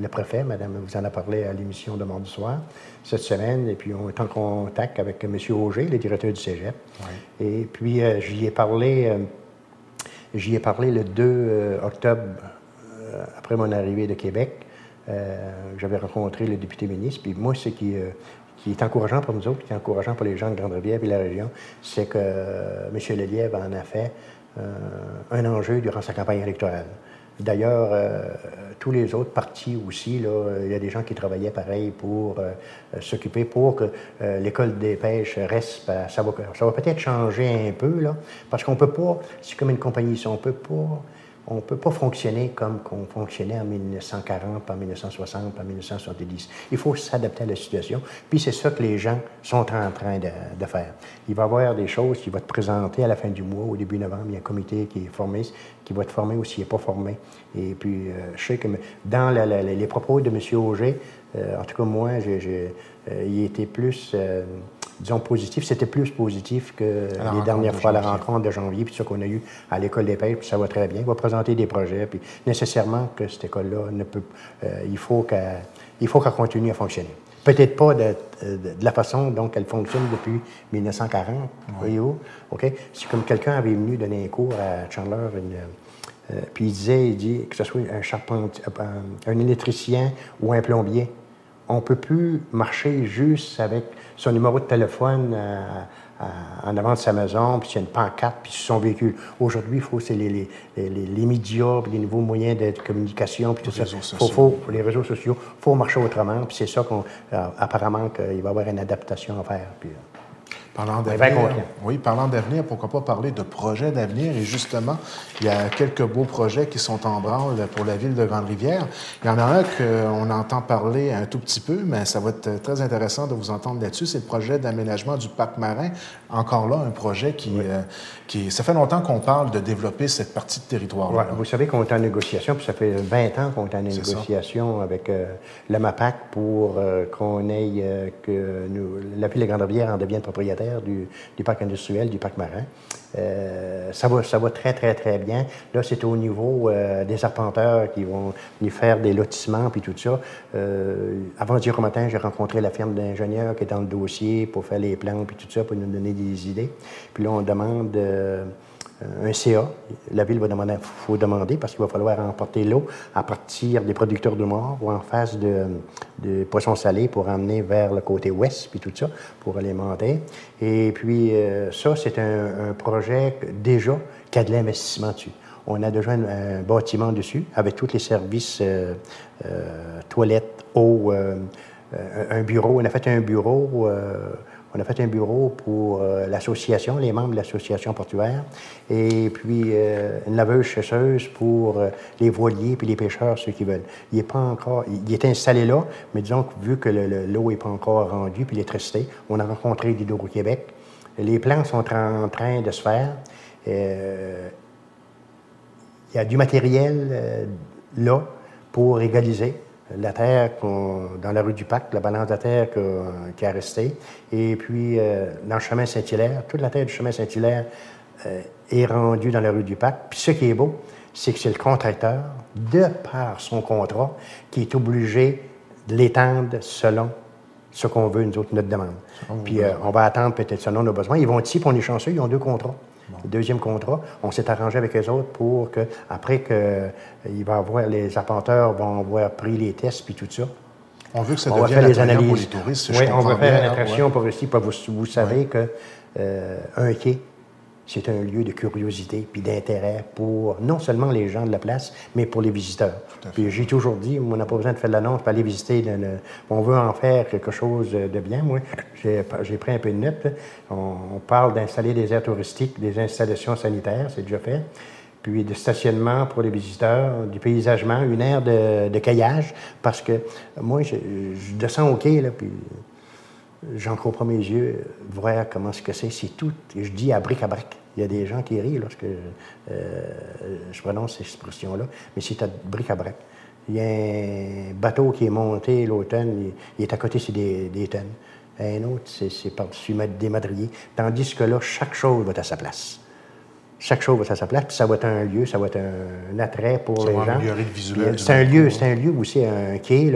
le préfet, Madame vous en a parlé à l'émission de mardi soir, cette semaine, et puis on est en contact avec M. Auger, le directeur du Cégep. Oui. Et puis j'y ai parlé le 2 octobre, après mon arrivée de Québec. J'avais rencontré le député ministre, puis moi, ce qui est encourageant pour nous autres, qui est encourageant pour les gens de Grande-Rivière et la région, c'est que M. Lelièvre en a fait un enjeu durant sa campagne électorale. D'ailleurs, tous les autres partis aussi, là, il y a des gens qui travaillaient pareil pour s'occuper pour que l'École des pêches reste. Ça va peut-être changer un peu, là, parce qu'on ne peut pas, c'est comme une compagnie, on ne peut pas fonctionner comme on fonctionnait en 1940, en 1960, en 1970. Il faut s'adapter à la situation. Puis c'est ça que les gens sont en train de faire. Il va y avoir des choses qui vont être présentées à la fin du mois, au début novembre. Il y a un comité qui est formé, qui va être formé ou s'il n'est pas formé. Et puis, je sais que dans les propos de M. Auger, en tout cas, moi, il était plus... disons, positif. C'était plus positif que les dernières fois, la rencontre de janvier, puis ça qu'on a eu à l'École des pêches, puis ça va très bien. Il va présenter des projets, puis nécessairement que cette école-là ne peut... il faut qu'elle continue à fonctionner. Peut-être pas de la façon dont elle fonctionne depuis 1940, voyez-vous. OK? C'est comme quelqu'un avait venu donner un cours à Chandler, puis il dit que ce soit un charpentier, un électricien ou un plombier, on ne peut plus marcher juste avec son numéro de téléphone en avant de sa maison, puis s'il y a une pancarte, puis sur son véhicule. Aujourd'hui, il faut c'est les médias, puis les nouveaux moyens de communication, puis tout ça. Les réseaux sociaux, il faut marcher autrement, puis c'est ça apparemment qu'il va y avoir une adaptation à faire. Puis, parlant d'avenir, pourquoi pas parler de projets d'avenir? Et justement, il y a quelques beaux projets qui sont en branle pour la ville de Grande-Rivière. Il y en a un qu'on entend parler un tout petit peu, mais ça va être très intéressant de vous entendre là-dessus. C'est le projet d'aménagement du parc marin. Encore là, un projet qui ça fait longtemps qu'on parle de développer cette partie de territoire-là. Ouais, vous savez qu'on est en négociation, puis ça fait 20 ans qu'on est en négociation avec le MAPAC pour qu'on ait que la ville de Grande-Rivière en devienne propriétaire du parc industriel, du parc marin. Ça va très, très, très bien. Là, c'est au niveau des arpenteurs qui vont venir faire des lotissements puis tout ça. Avant-hier au matin, j'ai rencontré la firme d'ingénieurs qui est dans le dossier pour faire les plans puis tout ça, pour nous donner des idées. Puis là, on demande un CA. La ville va demander, faut demander parce qu'il va falloir emporter l'eau à partir des producteurs de morts ou en face de poissons salés pour emmener vers le côté ouest, puis tout ça, pour alimenter. Et puis, ça, c'est un projet déjà qui a de l'investissement dessus. On a déjà un bâtiment dessus avec tous les services, toilettes, eau, un bureau. On a fait un bureau. On a fait un bureau pour l'association, les membres de l'association portuaire, et puis une laveuse-chasseuse pour les voiliers puis les pêcheurs, ceux qui veulent. Il est pas encore, il est installé là, mais disons que vu que l'eau n'est pas encore rendue, puis l'électricité, on a rencontré d'Hydro-Québec. Les plans sont en train de se faire. Il y a du matériel là pour égaliser la terre dans la rue du Parc, la balance de la terre qui a resté. Et puis, dans le chemin Saint-Hilaire, toute la terre du chemin Saint-Hilaire est rendue dans la rue du Parc. Puis ce qui est beau, c'est que c'est le contracteur, de par son contrat, qui est obligé de l'étendre selon ce qu'on veut, nous autres, notre demande. Puis on va attendre peut-être selon nos besoins. Ils vont ici, puis on est chanceux, ils ont 2 contrats. Le deuxième contrat, on s'est arrangé avec eux autres pour que, après que les apporteurs vont avoir pris les tests puis tout ça. On veut que ça devienne devienne les analyses pour les touristes. Oui, on va faire une attraction pour ici. Vous savez que un quai, c'est un lieu de curiosité puis d'intérêt pour non seulement les gens de la place, mais pour les visiteurs. Puis j'ai toujours dit, on n'a pas besoin de faire de l'annonce pour aller visiter. On veut en faire quelque chose de bien. Moi, j'ai pris un peu de notes. On parle d'installer des aires touristiques, des installations sanitaires, c'est déjà fait. Puis de stationnement pour les visiteurs, du paysagement, une aire de caillage, parce que moi, je descends au quai, là, puis j'en crois pas mes yeux, voir comment c'est que c'est tout. Et je dis à bric à brac. Il y a des gens qui rient lorsque je prononce cette expression-là, mais c'est à bric à brac. Il y a un bateau qui est monté l'automne, il est à côté, c'est des tonnes. Un autre, c'est par-dessus des madriers. Tandis que là, chaque chose va être à sa place. Chaque chose va être à sa place, puis ça va être un lieu, ça va être un attrait pour les gens. C'est un lieu aussi, un quai,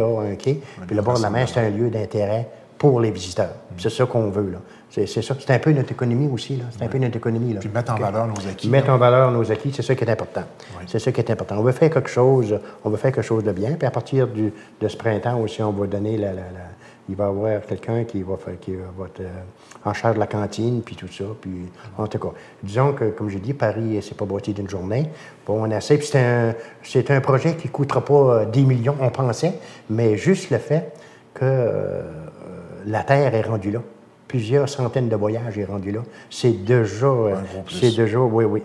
puis le bord de la mer, c'est un lieu d'intérêt pour les visiteurs. C'est ça qu'on veut, là. C'est ça. C'est un peu notre économie aussi, là. C'est un peu notre économie, là. Puis mettre en valeur nos acquis. Mettre en valeur nos acquis, c'est ça qui est important. Oui. C'est ça qui est important. On veut faire quelque chose de bien, puis à partir de ce printemps aussi, on va donner il va y avoir quelqu'un qui va être en charge de la cantine, puis tout ça. Puis, en tout cas, disons que, comme j'ai dit, Paris, c'est pas bâti d'une journée. Bon, on essaie, puis c'est un projet qui ne coûtera pas 10 millions, on pensait, mais juste le fait que la Terre est rendue là. Plusieurs centaines de voyages est rendu là. C'est déjà, oui.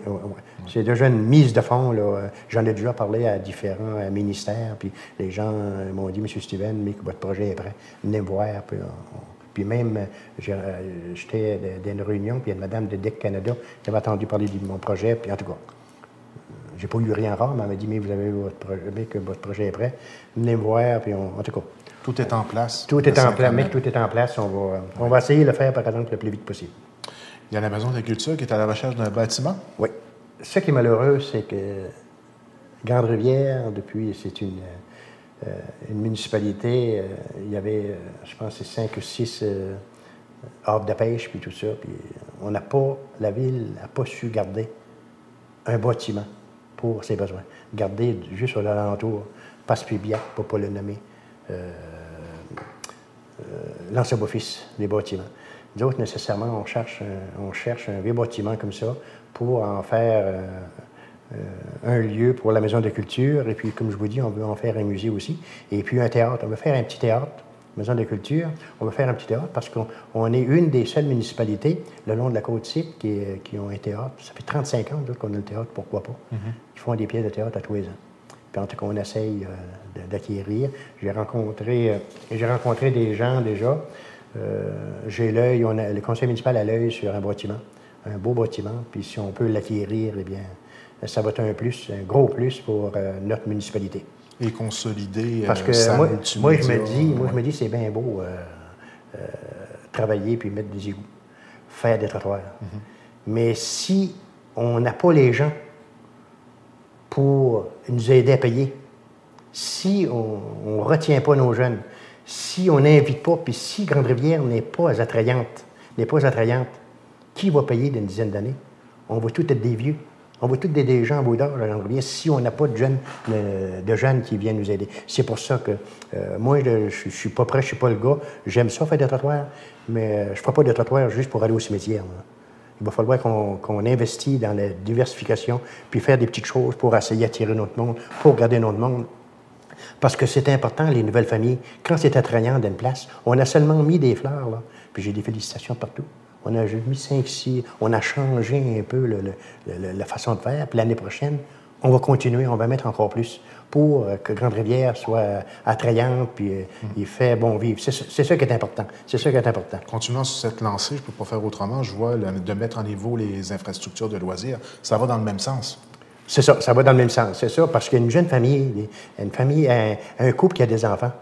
C'est déjà une mise de fond, là. J'en ai déjà parlé à différents ministères, puis les gens m'ont dit, M. Steven, mais que votre projet est prêt, venez me voir. Puis même, j'étais dans une réunion, puis il y a une madame de DEC Canada qui avait entendu parler de mon projet, puis en tout cas, j'ai pas eu rien rare, mais elle m'a dit, mais vous avez que votre projet est prêt, venez me voir, puis en tout cas. Tout est en place. Tout est en place, mais tout est en place. On va essayer de le faire, par exemple, le plus vite possible. Il y a la Maison de la Culture qui est à la recherche d'un bâtiment? Oui. Ce qui est malheureux, c'est que Grande-Rivière, depuis, c'est une municipalité, il y avait, je pense, 5 ou 6 havres de pêche, puis tout ça, puis la ville n'a pas su garder un bâtiment pour ses besoins. Garder juste à l'alentour, Passe-Pibiac, pour ne pas le nommer, l'Anse-Beau-Fils, les bâtiments. Nous autres, nécessairement, on cherche un vieux bâtiment comme ça pour en faire un lieu pour la Maison de Culture. Et puis, comme je vous dis, on veut en faire un musée aussi. Et puis, un théâtre. On veut faire un petit théâtre, Maison de Culture. On veut faire un petit théâtre parce qu'on est une des seules municipalités le long de la Côte-Site qui ont un théâtre. Ça fait 35 ans qu'on a le théâtre, pourquoi pas. Ils font des pièces de théâtre à tous les ans. Puis en tout cas, on essaye d'acquérir. J'ai rencontré des gens déjà. J'ai l'œil, le conseil municipal a l'œil sur un bâtiment, un beau bâtiment. Puis si on peut l'acquérir, eh bien, ça va être un gros plus pour notre municipalité. Et consolider. Parce que moi, je me dis, c'est bien beau travailler puis mettre des égouts, faire des trottoirs. Mais si on n'a pas les gens pour nous aider à payer, si on ne retient pas nos jeunes, si on n'invite pas, puis si Grande-Rivière n'est pas attrayante, qui va payer d'une dizaine d'années? On va tous être des vieux. On va tous des gens en bout d'âge à Grande-Rivière si on n'a pas de jeunes qui viennent nous aider. C'est pour ça que moi, je ne suis pas prêt, je ne suis pas le gars. J'aime ça faire des trottoirs, mais je ne ferai pas de trottoirs juste pour aller au cimetière. Là. Il va falloir qu'on investit dans la diversification, puis faire des petites choses pour essayer d'attirer notre monde, pour garder notre monde. Parce que c'est important, les nouvelles familles. Quand c'est attrayant d'une place, on a seulement mis des fleurs, là, puis j'ai des félicitations partout. On a mis 5-6, on a changé un peu la façon de faire. Puis l'année prochaine, on va continuer, on va mettre encore plus pour que Grande-Rivière soit attrayante, puis il fait bon vivre. C'est ça qui est important. C'est ça qui est important. Continuant sur cette lancée, je ne peux pas faire autrement. Je vois de mettre en niveau les infrastructures de loisirs. Ça va dans le même sens. C'est ça, ça va dans le même sens. C'est ça, parce qu'une jeune famille, un couple qui a des enfants,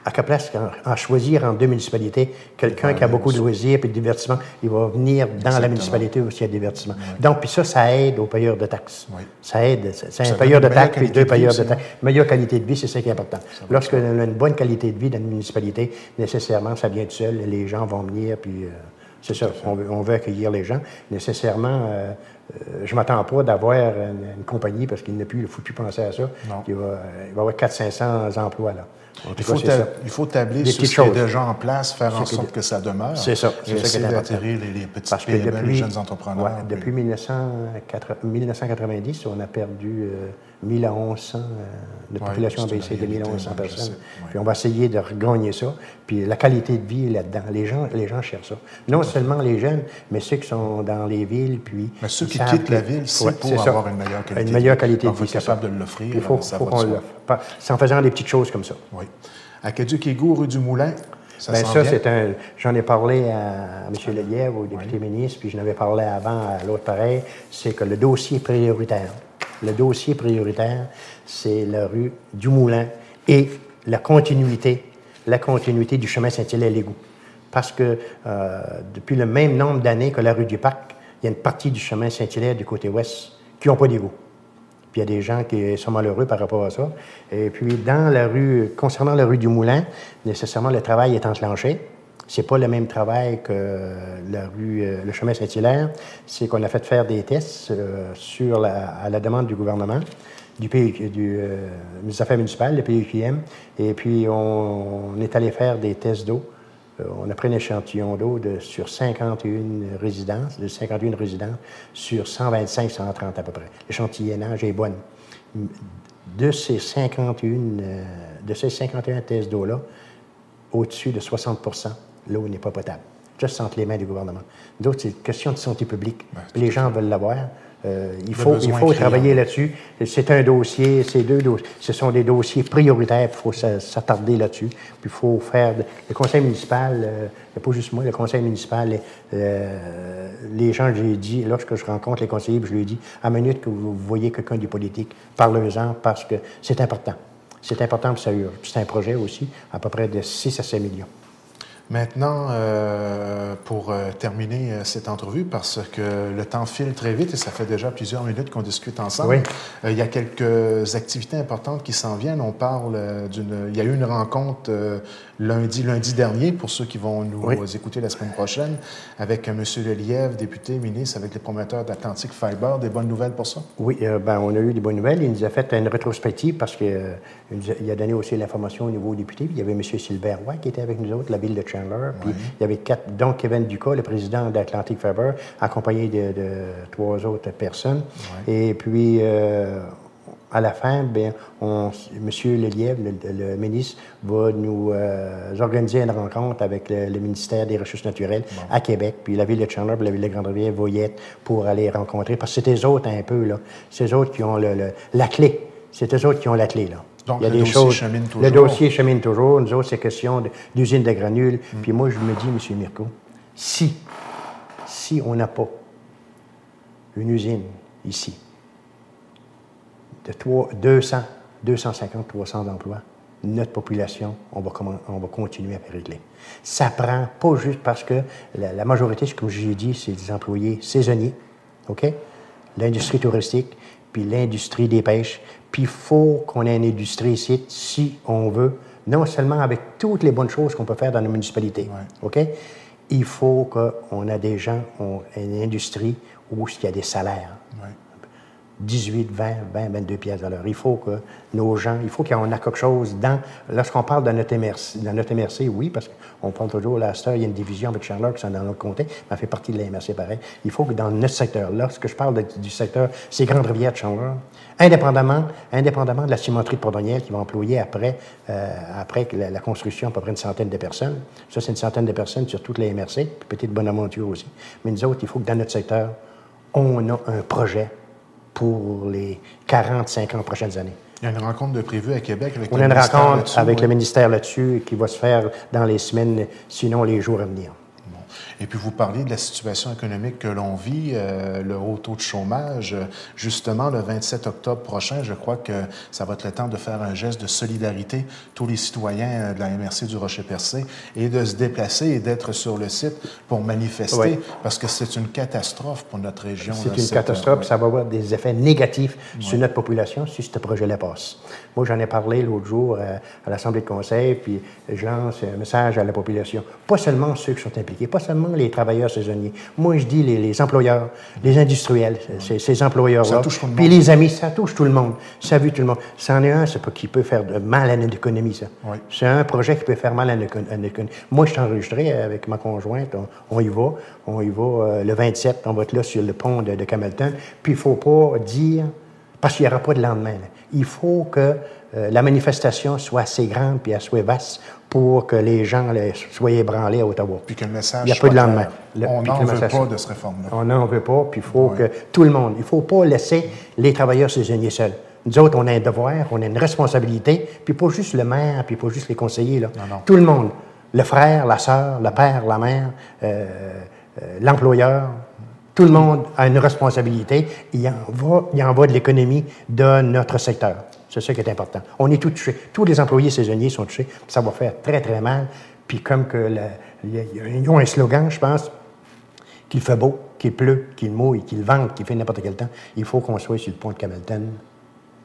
à quelle place en choisir en 2 municipalités, quelqu'un qui a beaucoup de loisirs et de divertissement, il va venir dans la municipalité où il y a divertissement. Oui. Donc, puis ça aide aux payeurs de taxes. Oui. Ça aide. C'est un payeur de taxes puis 2 payeurs de taxes. Meilleure qualité de vie, c'est ça qui est important. Lorsqu'on a une bonne qualité de vie dans une municipalité, nécessairement, ça vient tout seul. Les gens vont venir, puis c'est ça. On veut accueillir les gens. Nécessairement, je ne m'attends pas d'avoir une compagnie, parce qu'il n'a plus, il ne faut plus penser à ça. Il va y avoir 400-500 emplois, là. Il faut tabler sur ce qui est déjà en place, faire en sorte que ça demeure. C'est ça. Et essayer d'atterrir les petites PME, les jeunes entrepreneurs. Ouais, depuis 1990, on a perdu 1 000 à 1100 de population baissée de 1 000 à 1100 personnes. Puis on va essayer de regagner ça. Puis la qualité de vie est là-dedans. Les gens cherchent ça. Non seulement les jeunes, mais ceux qui sont dans les villes. Puis mais ceux qui quittent la ville, c'est pour avoir une meilleure qualité de vie. Une meilleure qualité de vie. Donc, vous êtes capable de l'offrir. Il faut qu'on l'offre. C'est en faisant des petites choses comme ça. Oui. Aqueduc-Égout, rue du Moulin, ça j'en ai parlé à M. Lelièvre, au député ministre, puis je n'avais parlé avant à l'autre pareil, c'est que le dossier prioritaire, c'est la rue du Moulin et la continuité du chemin Saint-Hilaire-Légout. Parce que depuis le même nombre d'années que la rue du Parc, il y a une partie du chemin Saint-Hilaire du côté ouest qui n'ont pas d'égout. Puis il y a des gens qui sont malheureux par rapport à ça. Et puis, concernant la rue du Moulin, nécessairement, le travail est enclenché. C'est pas le même travail que le chemin Saint-Hilaire. C'est qu'on a fait faire des tests à la demande du gouvernement, des affaires municipales, le PUQM. Et puis, on est allé faire des tests d'eau. On a pris un échantillon d'eau sur 51 résidences, sur 125-130 à peu près. L'échantillonnage est bon. De ces 51 tests d'eau-là, au-dessus de 60 l'eau n'est pas potable. Juste entre les mains du gouvernement. D'autres, c'est une question de santé publique. Les gens veulent l'avoir. Il faut travailler là-dessus. C'est un dossier, ce sont des dossiers prioritaires, il faut s'attarder là-dessus. Puis il faut faire... Le conseil municipal, pas juste moi, le conseil municipal, les gens, j'ai dit, lorsque je rencontre les conseillers, je leur dis, à minute que vous voyez quelqu'un du politique, parlez-en parce que c'est important. C'est important pour ça. C'est un projet aussi, à peu près de 6 à 7 millions. Maintenant, pour terminer cette entrevue, parce que le temps file très vite et ça fait déjà plusieurs minutes qu'on discute ensemble, oui. Il y a quelques activités importantes qui s'en viennent. On parle il y a eu une rencontre lundi dernier, pour ceux qui vont nous écouter la semaine prochaine, avec M. Lelièvre, député, ministre, avec les promoteurs d'Atlantic Fiber. Des bonnes nouvelles pour ça? Oui, on a eu des bonnes nouvelles. Il nous a fait une rétrospective parce qu'il a donné aussi l'information au niveau député. Puis il y avait M. Sylvain Roy qui était avec nous autres, la ville de Chandler. Puis il y avait dont Kevin Ducas, le président d'Atlantic Fiber, accompagné de 3 autres personnes. Et puis, à la fin, M. Lelièvre, le ministre, va nous organiser une rencontre avec le ministère des Ressources naturelles à Québec. Puis la ville de Chandler, la ville de Grande-Rivière vont y être pour aller rencontrer. Parce que c'est eux autres un peu, là. C'est eux autres qui ont la clé. C'est eux autres qui ont la clé, là. Donc, le dossier chemine toujours. Le dossier chemine toujours. Nous autres, c'est question d'usine de granules. Puis moi, je me dis, M. Mirko, si on n'a pas une usine ici de 250, 300 emplois, notre population, on va continuer à péricler. Ça prend pas juste parce que la majorité, comme j'ai dit, c'est des employés saisonniers, OK? L'industrie touristique, puis l'industrie des pêches. Puis il faut qu'on ait une industrie ici, si on veut, non seulement avec toutes les bonnes choses qu'on peut faire dans nos municipalités, OK? il faut qu'on ait des gens, une industrie où il y a des salaires. Oui. 18, 20, 22 piastres à l'heure. Il faut que nos gens, il faut qu'on ait quelque chose dans... Lorsqu'on parle de notre MRC, oui, parce qu'on parle toujours, là, il y a une division avec Charlotte qui sont dans notre comté, mais elle fait partie de la MRC pareil. Il faut que dans notre secteur, lorsque je parle du secteur, c'est Grande-Rivière de Chandler, indépendamment de la cimenterie de Port-Daniel qui va employer après que la construction à peu près une centaine de personnes. Ça, c'est une centaine de personnes sur toute la MRC, puis peut-être Bonaventure aussi. Mais nous autres, il faut que dans notre secteur, on a un projet pour les 40-50 prochaines années. Il y a une rencontre de prévue à Québec avec le ministère. On a une rencontre avec le ministère là-dessus qui va se faire dans les semaines, sinon les jours à venir. Bon. Et puis, vous parliez de la situation économique que l'on vit, le haut taux de chômage. Justement, le 27 octobre prochain, je crois que ça va être le temps de faire un geste de solidarité, tous les citoyens de la MRC du Rocher-Percé, et de se déplacer et d'être sur le site pour manifester, parce que c'est une catastrophe pour notre région. C'est une catastrophe, ça va avoir des effets négatifs sur notre population si ce projet-là passe. Moi, j'en ai parlé l'autre jour à l'Assemblée de conseil, puis je lance un message à la population. Pas seulement ceux qui sont impliqués, pas seulement les travailleurs saisonniers. Moi, je dis les employeurs, les industriels, ces employeurs-là. Puis les amis, ça touche tout le monde. Ça vu tout le monde. C'en est un, c'est pas qui peut faire de mal à notre économie, ça. Oui. C'est un projet qui peut faire mal à notre économie. Moi, je suis enregistré avec ma conjointe. On y va. Le 27, on va être là sur le pont de Camelton. Puis il ne faut pas dire, parce qu'il n'y aura pas de lendemain, là. Il faut que la manifestation soit assez grande puis elle soit vaste pour que les gens soient ébranlés à Ottawa. Puis que le message il n'y a pas de lendemain. On n'en veut pas de cette réforme-là. On n'en veut pas, puis il faut que tout le monde, il ne faut pas laisser les travailleurs saisonniers seuls. Nous autres, on a un devoir, on a une responsabilité, puis pas juste le maire, puis pas juste les conseillers. Là. Non. Tout le monde. Le frère, la sœur, le père, la mère, l'employeur. Tout le monde a une responsabilité. Il en va de l'économie de notre secteur. C'est ça qui est important. On est tous touchés. Tous les employés saisonniers sont touchés. Ça va faire très, très mal. Puis comme que ils ont un slogan, je pense, qu'il fait beau, qu'il pleut, qu'il mouille, qu'il vente, qu'il fait n'importe quel temps, il faut qu'on soit sur le pont de Camelton.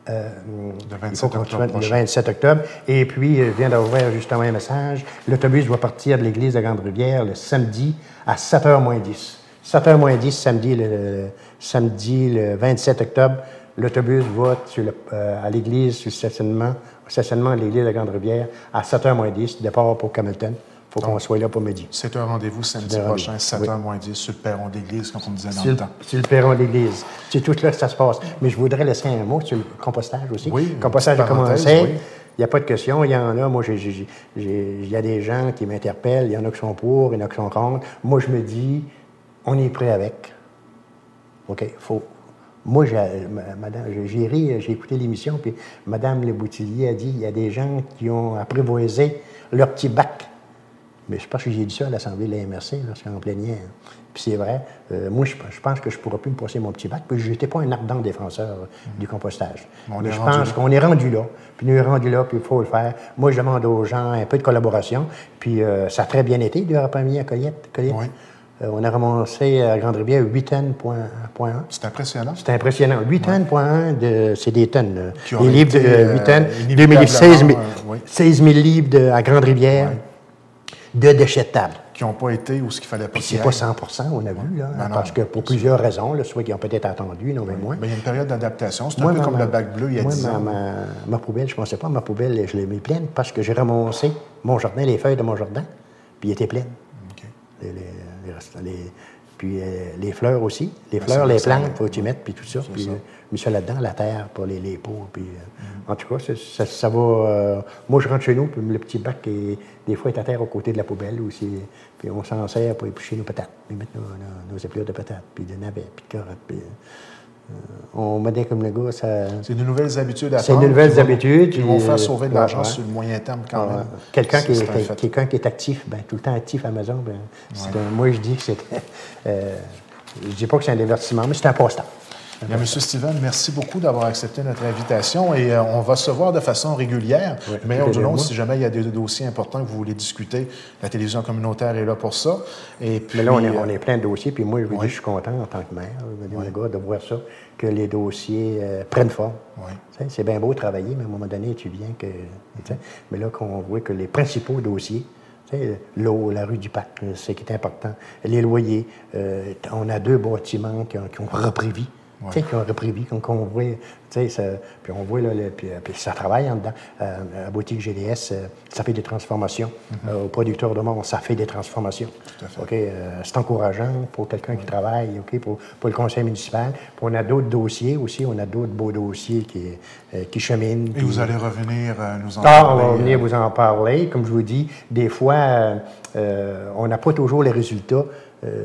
Le 27 octobre. Et puis, je viens d'avoir justement un message. L'autobus va partir de l'église de Grande-Rivière le samedi à 7h moins 10. 7h moins 10, samedi le 27 octobre. L'autobus va à l'église, sur le stationnement de l'église de Grande-Rivière, à 7h moins 10, départ pour Camelton. Il faut qu'on soit là pour midi. C'est un rendez-vous samedi prochain, 7h moins 10, sur le perron d'église, comme on disait dans le temps. Sur le perron d'église. C'est tout là que ça se passe. Mais je voudrais laisser un mot sur le compostage aussi. Oui, le compostage a commencé. Oui. Il n'y a pas de question. Il y en a. Moi, il y a des gens qui m'interpellent. Il y en a qui sont pour, il y en a qui sont contre. Moi, je me dis, on est prêt avec. OK, faut. Moi, j'ai écouté l'émission, puis Mme Leboutillier a dit il y a des gens qui ont apprivoisé leur petit bac. Mais je pense que j'ai dit ça à l'Assemblée de la MRC, lorsqu'on plaignait. Puis c'est vrai. Moi, je pense que je ne pourrais plus me passer mon petit bac, puis je n'étais pas un ardent défenseur du compostage. Mais je pense qu'on est rendu là. Puis nous, on est rendu là, puis il faut le faire. Moi, je demande aux gens un peu de collaboration. Puis ça a très bien été, de premier à Colliette. Oui. On a ramassé à Grande-Rivière 8 tonnes, .1. C'est impressionnant. C'est impressionnant. 8 tonnes, .1, c'est des tonnes. Des livres de 8 tonnes. 16 000 livres à Grande-Rivière de déchets de table. Qui n'ont pas été où ce qu'il fallait pas. Puis c'est pas 100 on a vu, là, parce que pour plusieurs raisons, là, soit qu'ils ont peut-être attendu, non mais moins. Mais il y a une période d'adaptation. C'est un peu comme le bac bleu il y a 10 ans. Ma poubelle, je ne pensais pas, ma poubelle, je l'ai mis pleine parce que j'ai ramassé mon jardin, les feuilles de mon jardin, puis il était plein. Puis les fleurs aussi. Les fleurs, les plantes, il faut que tu mettes, puis tout ça. Puis mis ça là-dedans, la terre pour les pots. Puis, en tout cas, ça va... moi, je rentre chez nous, puis le petit bac, des fois, est à terre aux côtés de la poubelle aussi. Puis on s'en sert pour éplucher nos patates, puis mettre nos épluchures de patates, puis de navets, puis de carottes. Puis, on m'a dit comme le gars, ça... C'est de nouvelles habitudes à prendre. C'est de nouvelles habitudes. Qui vont faire sauver de l'argent sur le moyen terme quand même. Quelqu'un qui est actif, tout le temps actif à Amazon, moi je dis que c'est... je dis pas que c'est un divertissement, mais c'est un passe-temps. Bien, M. Steven, merci beaucoup d'avoir accepté notre invitation et on va se voir de façon régulière. Oui, mais si jamais il y a des dossiers importants que vous voulez discuter, la télévision communautaire est là pour ça. Et puis, mais là, on est plein de dossiers, puis moi, je vous dis, je suis content en tant que maire, de voir ça, que les dossiers prennent forme. Oui. C'est bien beau de travailler, mais à un moment donné, tu viens que... Mais là, qu'on voit que les principaux dossiers, L'eau, la rue du Parc, c'est ce qui est important. Les loyers, on a 2 bâtiments qui ont repris vie. Ouais. Qui ont repris vie, qu'on voit, puis on voit, là, puis ça travaille en dedans. À Boutique GDS, ça fait des transformations. Au producteur de Mont, ça fait des transformations. C'est encourageant pour quelqu'un qui travaille, pour le conseil municipal. Puis on a d'autres dossiers aussi, on a d'autres beaux dossiers qui cheminent. Et vous allez revenir nous en parler? On va venir vous en parler. Comme je vous dis, des fois, on n'a pas toujours les résultats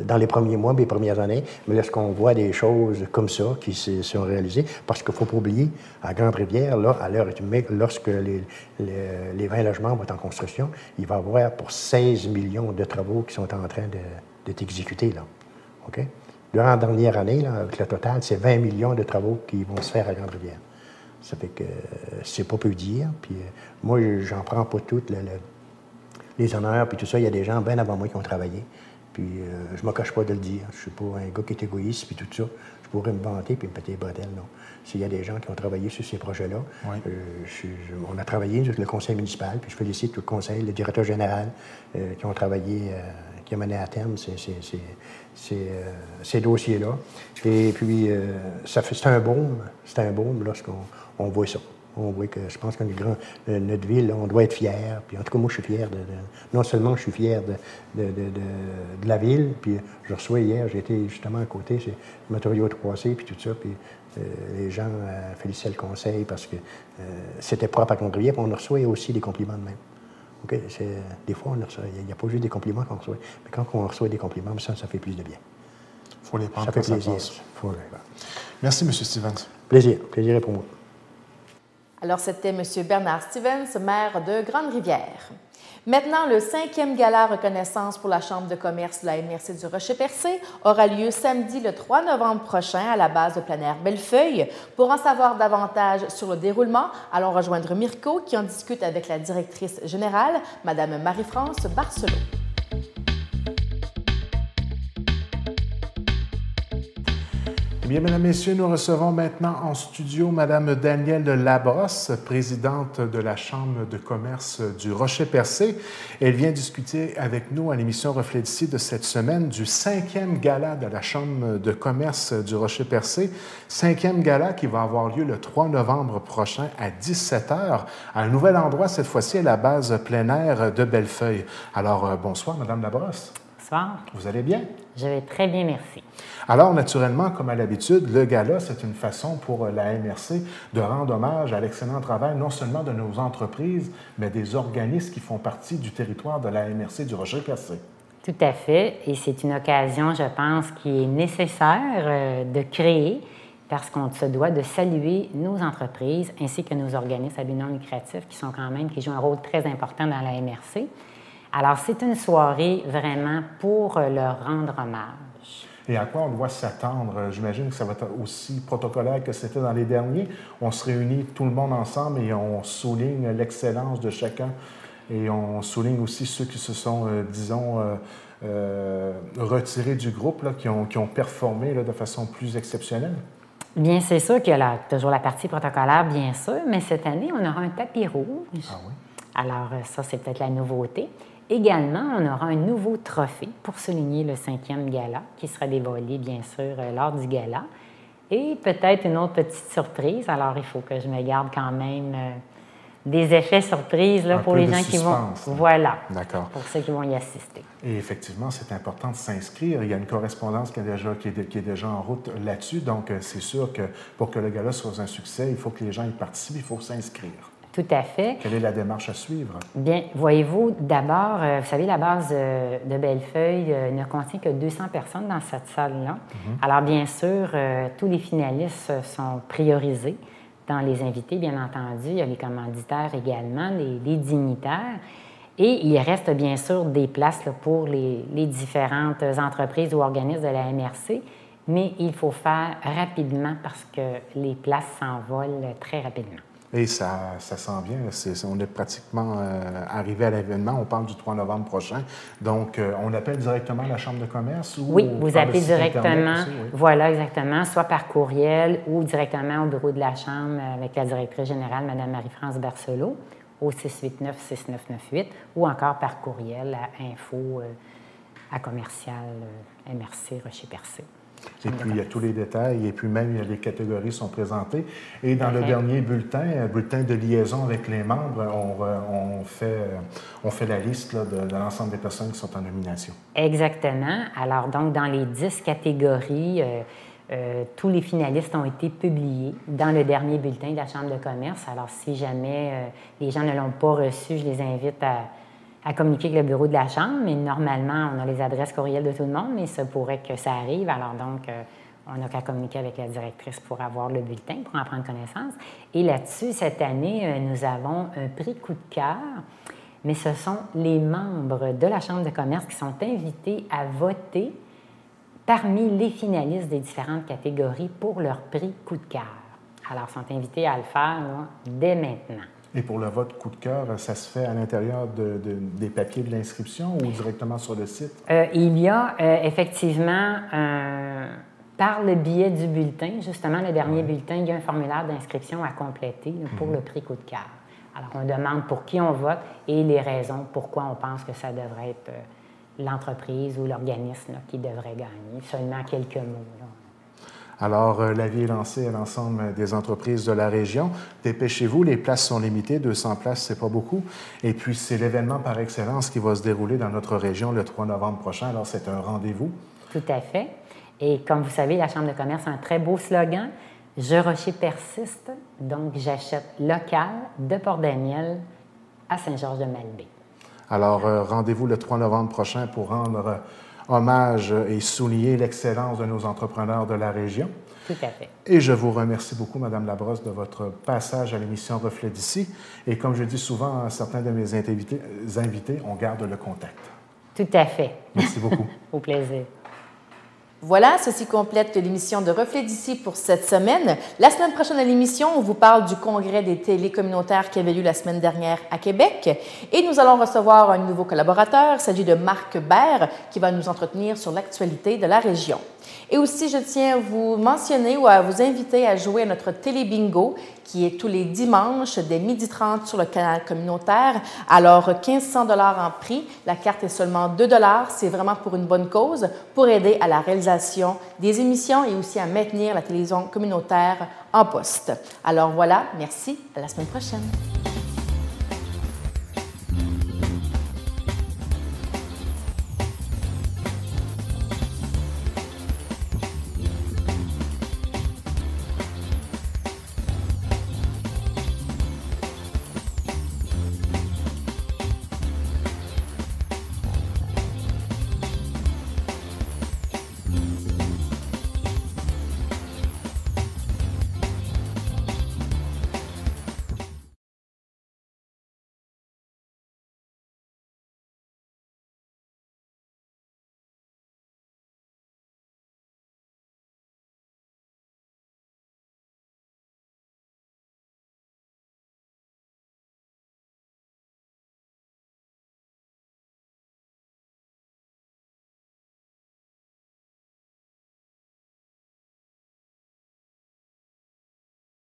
dans les premiers mois, les premières années, mais lorsqu'on voit des choses comme ça qui sont réalisées, parce qu'il ne faut pas oublier, à Grande-Rivière, là, à l'heure actuelle, lorsque les 20 logements vont être en construction, il va y avoir pour 16 millions de travaux qui sont en train d'être exécutés. Là. Okay? Durant la dernière année, là, avec le total, c'est 20 millions de travaux qui vont se faire à Grande-Rivière. Ça fait que c'est pas peu dire. Puis moi, j'en prends pas toutes les honneurs, puis tout ça. Il y a des gens bien avant moi qui ont travaillé. Puis je ne me cache pas de le dire. Je ne suis pas un gars qui est égoïste, puis tout ça. Je pourrais me vanter puis me péter les bretelles, non. S'il y a des gens qui ont travaillé sur ces projets-là, oui. On a travaillé sur le conseil municipal, puis je félicite tout le conseil, le directeur général, qui ont travaillé, qui a mené à terme ces dossiers-là. Et puis, c'est un baume lorsqu'on voit ça. On voit que je pense que notre ville, on doit être fiers. Puis en tout cas, moi, je suis fier non seulement je suis fier de la ville, puis je reçois hier, j'étais justement à côté, c'est Matériaux 3C, puis tout ça, puis les gens félicitaient le conseil parce que c'était propre à Grande-Rivière, puis on reçoit aussi des compliments de même. Okay? Des fois, il n'y a pas juste des compliments qu'on reçoit, mais quand on reçoit des compliments, ça fait plus de bien. Il faut les prendre. Ça fait plaisir. Merci, M. Stevens. Plaisir est pour moi. Alors, c'était M. Bernard Stevens, maire de Grande-Rivière. Maintenant, le 5e gala reconnaissance pour la Chambre de commerce de la MRC du Rocher-Percé aura lieu samedi le 3 novembre prochain à la base de plein air Bellefeuille. Pour en savoir davantage sur le déroulement, allons rejoindre Mirko qui en discute avec la directrice générale, Mme Marie-France Barcelot. Bien, mesdames, messieurs, nous recevons maintenant en studio Mme Danielle Labrosse, présidente de la Chambre de commerce du Rocher-Percé. Elle vient discuter avec nous à l'émission Reflet d'ici de cette semaine du 5e gala de la Chambre de commerce du Rocher-Percé. 5e gala qui va avoir lieu le 3 novembre prochain à 17h à un nouvel endroit, cette fois-ci à la base plein air de Bellefeuille. Alors, bonsoir, Mme Labrosse. Bonsoir. Vous allez bien? Je vais très bien, merci. Alors, naturellement, comme à l'habitude, le gala, c'est une façon pour la MRC de rendre hommage à l'excellent travail non seulement de nos entreprises, mais des organismes qui font partie du territoire de la MRC du Rocher-Percé. Tout à fait. Et c'est une occasion, je pense, qui est nécessaire de créer parce qu'on se doit de saluer nos entreprises ainsi que nos organismes à but non lucratif qui jouent un rôle très important dans la MRC. Alors, c'est une soirée vraiment pour leur rendre hommage. Et à quoi on doit s'attendre? J'imagine que ça va être aussi protocolaire que c'était dans les derniers. On se réunit tout le monde ensemble et on souligne l'excellence de chacun. Et on souligne aussi ceux qui se sont, retirés du groupe, là, qui ont performé là, de façon plus exceptionnelle. Bien, c'est sûr qu'il y a toujours la partie protocolaire, bien sûr, mais cette année, on aura un tapis rouge. Ah oui? Alors, ça, c'est peut-être la nouveauté. Également, on aura un nouveau trophée pour souligner le 5e gala qui sera dévoilé, bien sûr, lors du gala. Et peut-être une autre petite surprise. Alors, il faut que je me garde quand même des effets surprises là, pour les gens qui vont... Voilà, d'accord. Pour ceux qui vont y assister. Et effectivement, c'est important de s'inscrire. Il y a une correspondance qui est déjà en route là-dessus. Donc, c'est sûr que pour que le gala soit un succès, il faut que les gens y participent, il faut s'inscrire. Tout à fait. Quelle est la démarche à suivre? Bien, voyez-vous, d'abord, vous savez, la base de Bellefeuille ne contient que 200 personnes dans cette salle-là. Mm-hmm. Alors, bien sûr, tous les finalistes sont priorisés dans les invités, bien entendu. Il y a les commanditaires également, les dignitaires. Et il reste, bien sûr, des places là, pour les différentes entreprises ou organismes de la MRC, mais il faut faire rapidement parce que les places s'envolent très rapidement. Et ça s'en vient. On est pratiquement arrivé à l'événement. On parle du 3 novembre prochain. Donc, on appelle directement la Chambre de commerce? Oui, vous appelez directement. Aussi, oui. Voilà, exactement. Soit par courriel ou directement au bureau de la Chambre avec la directrice générale, Mme Marie-France Barcelot. au 689-6998 ou encore par courriel à info@commercial-MRC Rocher-Percé. Et puis, il y a tous les détails, et puis même, les catégories sont présentées. Et dans le dernier bulletin, un bulletin de liaison avec les membres, on fait la liste là, de l'ensemble des personnes qui sont en nomination. Exactement. Alors, donc, dans les 10 catégories, tous les finalistes ont été publiés dans le dernier bulletin de la Chambre de commerce. Alors, si jamais les gens ne l'ont pas reçu, je les invite à communiquer avec le bureau de la Chambre, mais normalement, on a les adresses courriel de tout le monde, mais ça pourrait que ça arrive. Alors donc, on n'a qu'à communiquer avec la directrice pour avoir le bulletin, pour en prendre connaissance. Et là-dessus, cette année, nous avons un prix coup de cœur, mais ce sont les membres de la Chambre de commerce qui sont invités à voter parmi les finalistes des différentes catégories pour leur prix coup de cœur. Alors, ils sont invités à le faire là, dès maintenant. Et pour le vote coup de cœur, ça se fait à l'intérieur des papiers de l'inscription ou directement sur le site? Il y a effectivement, par le biais du bulletin, justement le dernier bulletin, il y a un formulaire d'inscription à compléter là, pour le prix coup de cœur. Alors, on demande pour qui on vote et les raisons pourquoi on pense que ça devrait être l'entreprise ou l'organisme qui devrait gagner. Seulement quelques mots. Là. Alors, l'avis est lancé à l'ensemble des entreprises de la région. Dépêchez-vous, les places sont limitées, 200 places, c'est pas beaucoup. Et puis, c'est l'événement par excellence qui va se dérouler dans notre région le 3 novembre prochain. Alors, c'est un rendez-vous. Tout à fait. Et comme vous savez, la Chambre de commerce a un très beau slogan. « Je Rocher persiste, donc j'achète local de Port-Daniel à Saint-Georges-de-Malbaie ». Alors, rendez-vous le 3 novembre prochain pour rendre hommage et souligner l'excellence de nos entrepreneurs de la région. Tout à fait. Et je vous remercie beaucoup, Mme Labrosse, de votre passage à l'émission Reflet d'ici. Et comme je dis souvent à certains de mes invités, on garde le contact. Tout à fait. Merci beaucoup. Au plaisir. Voilà, ceci complète l'émission de Reflet d'ici pour cette semaine. La semaine prochaine à l'émission, on vous parle du congrès des télés communautaires qui avait lieu la semaine dernière à Québec. Et nous allons recevoir un nouveau collaborateur. Il s'agit de Marc Baird qui va nous entretenir sur l'actualité de la région. Et aussi, je tiens à vous mentionner ou à vous inviter à jouer à notre télé-bingo qui est tous les dimanches dès 12h30 sur le canal communautaire. Alors, 1 500 $ en prix. La carte est seulement 2 $. C'est vraiment pour une bonne cause, pour aider à la réalisation des émissions et aussi à maintenir la télévision communautaire en poste. Alors voilà, merci. À la semaine prochaine.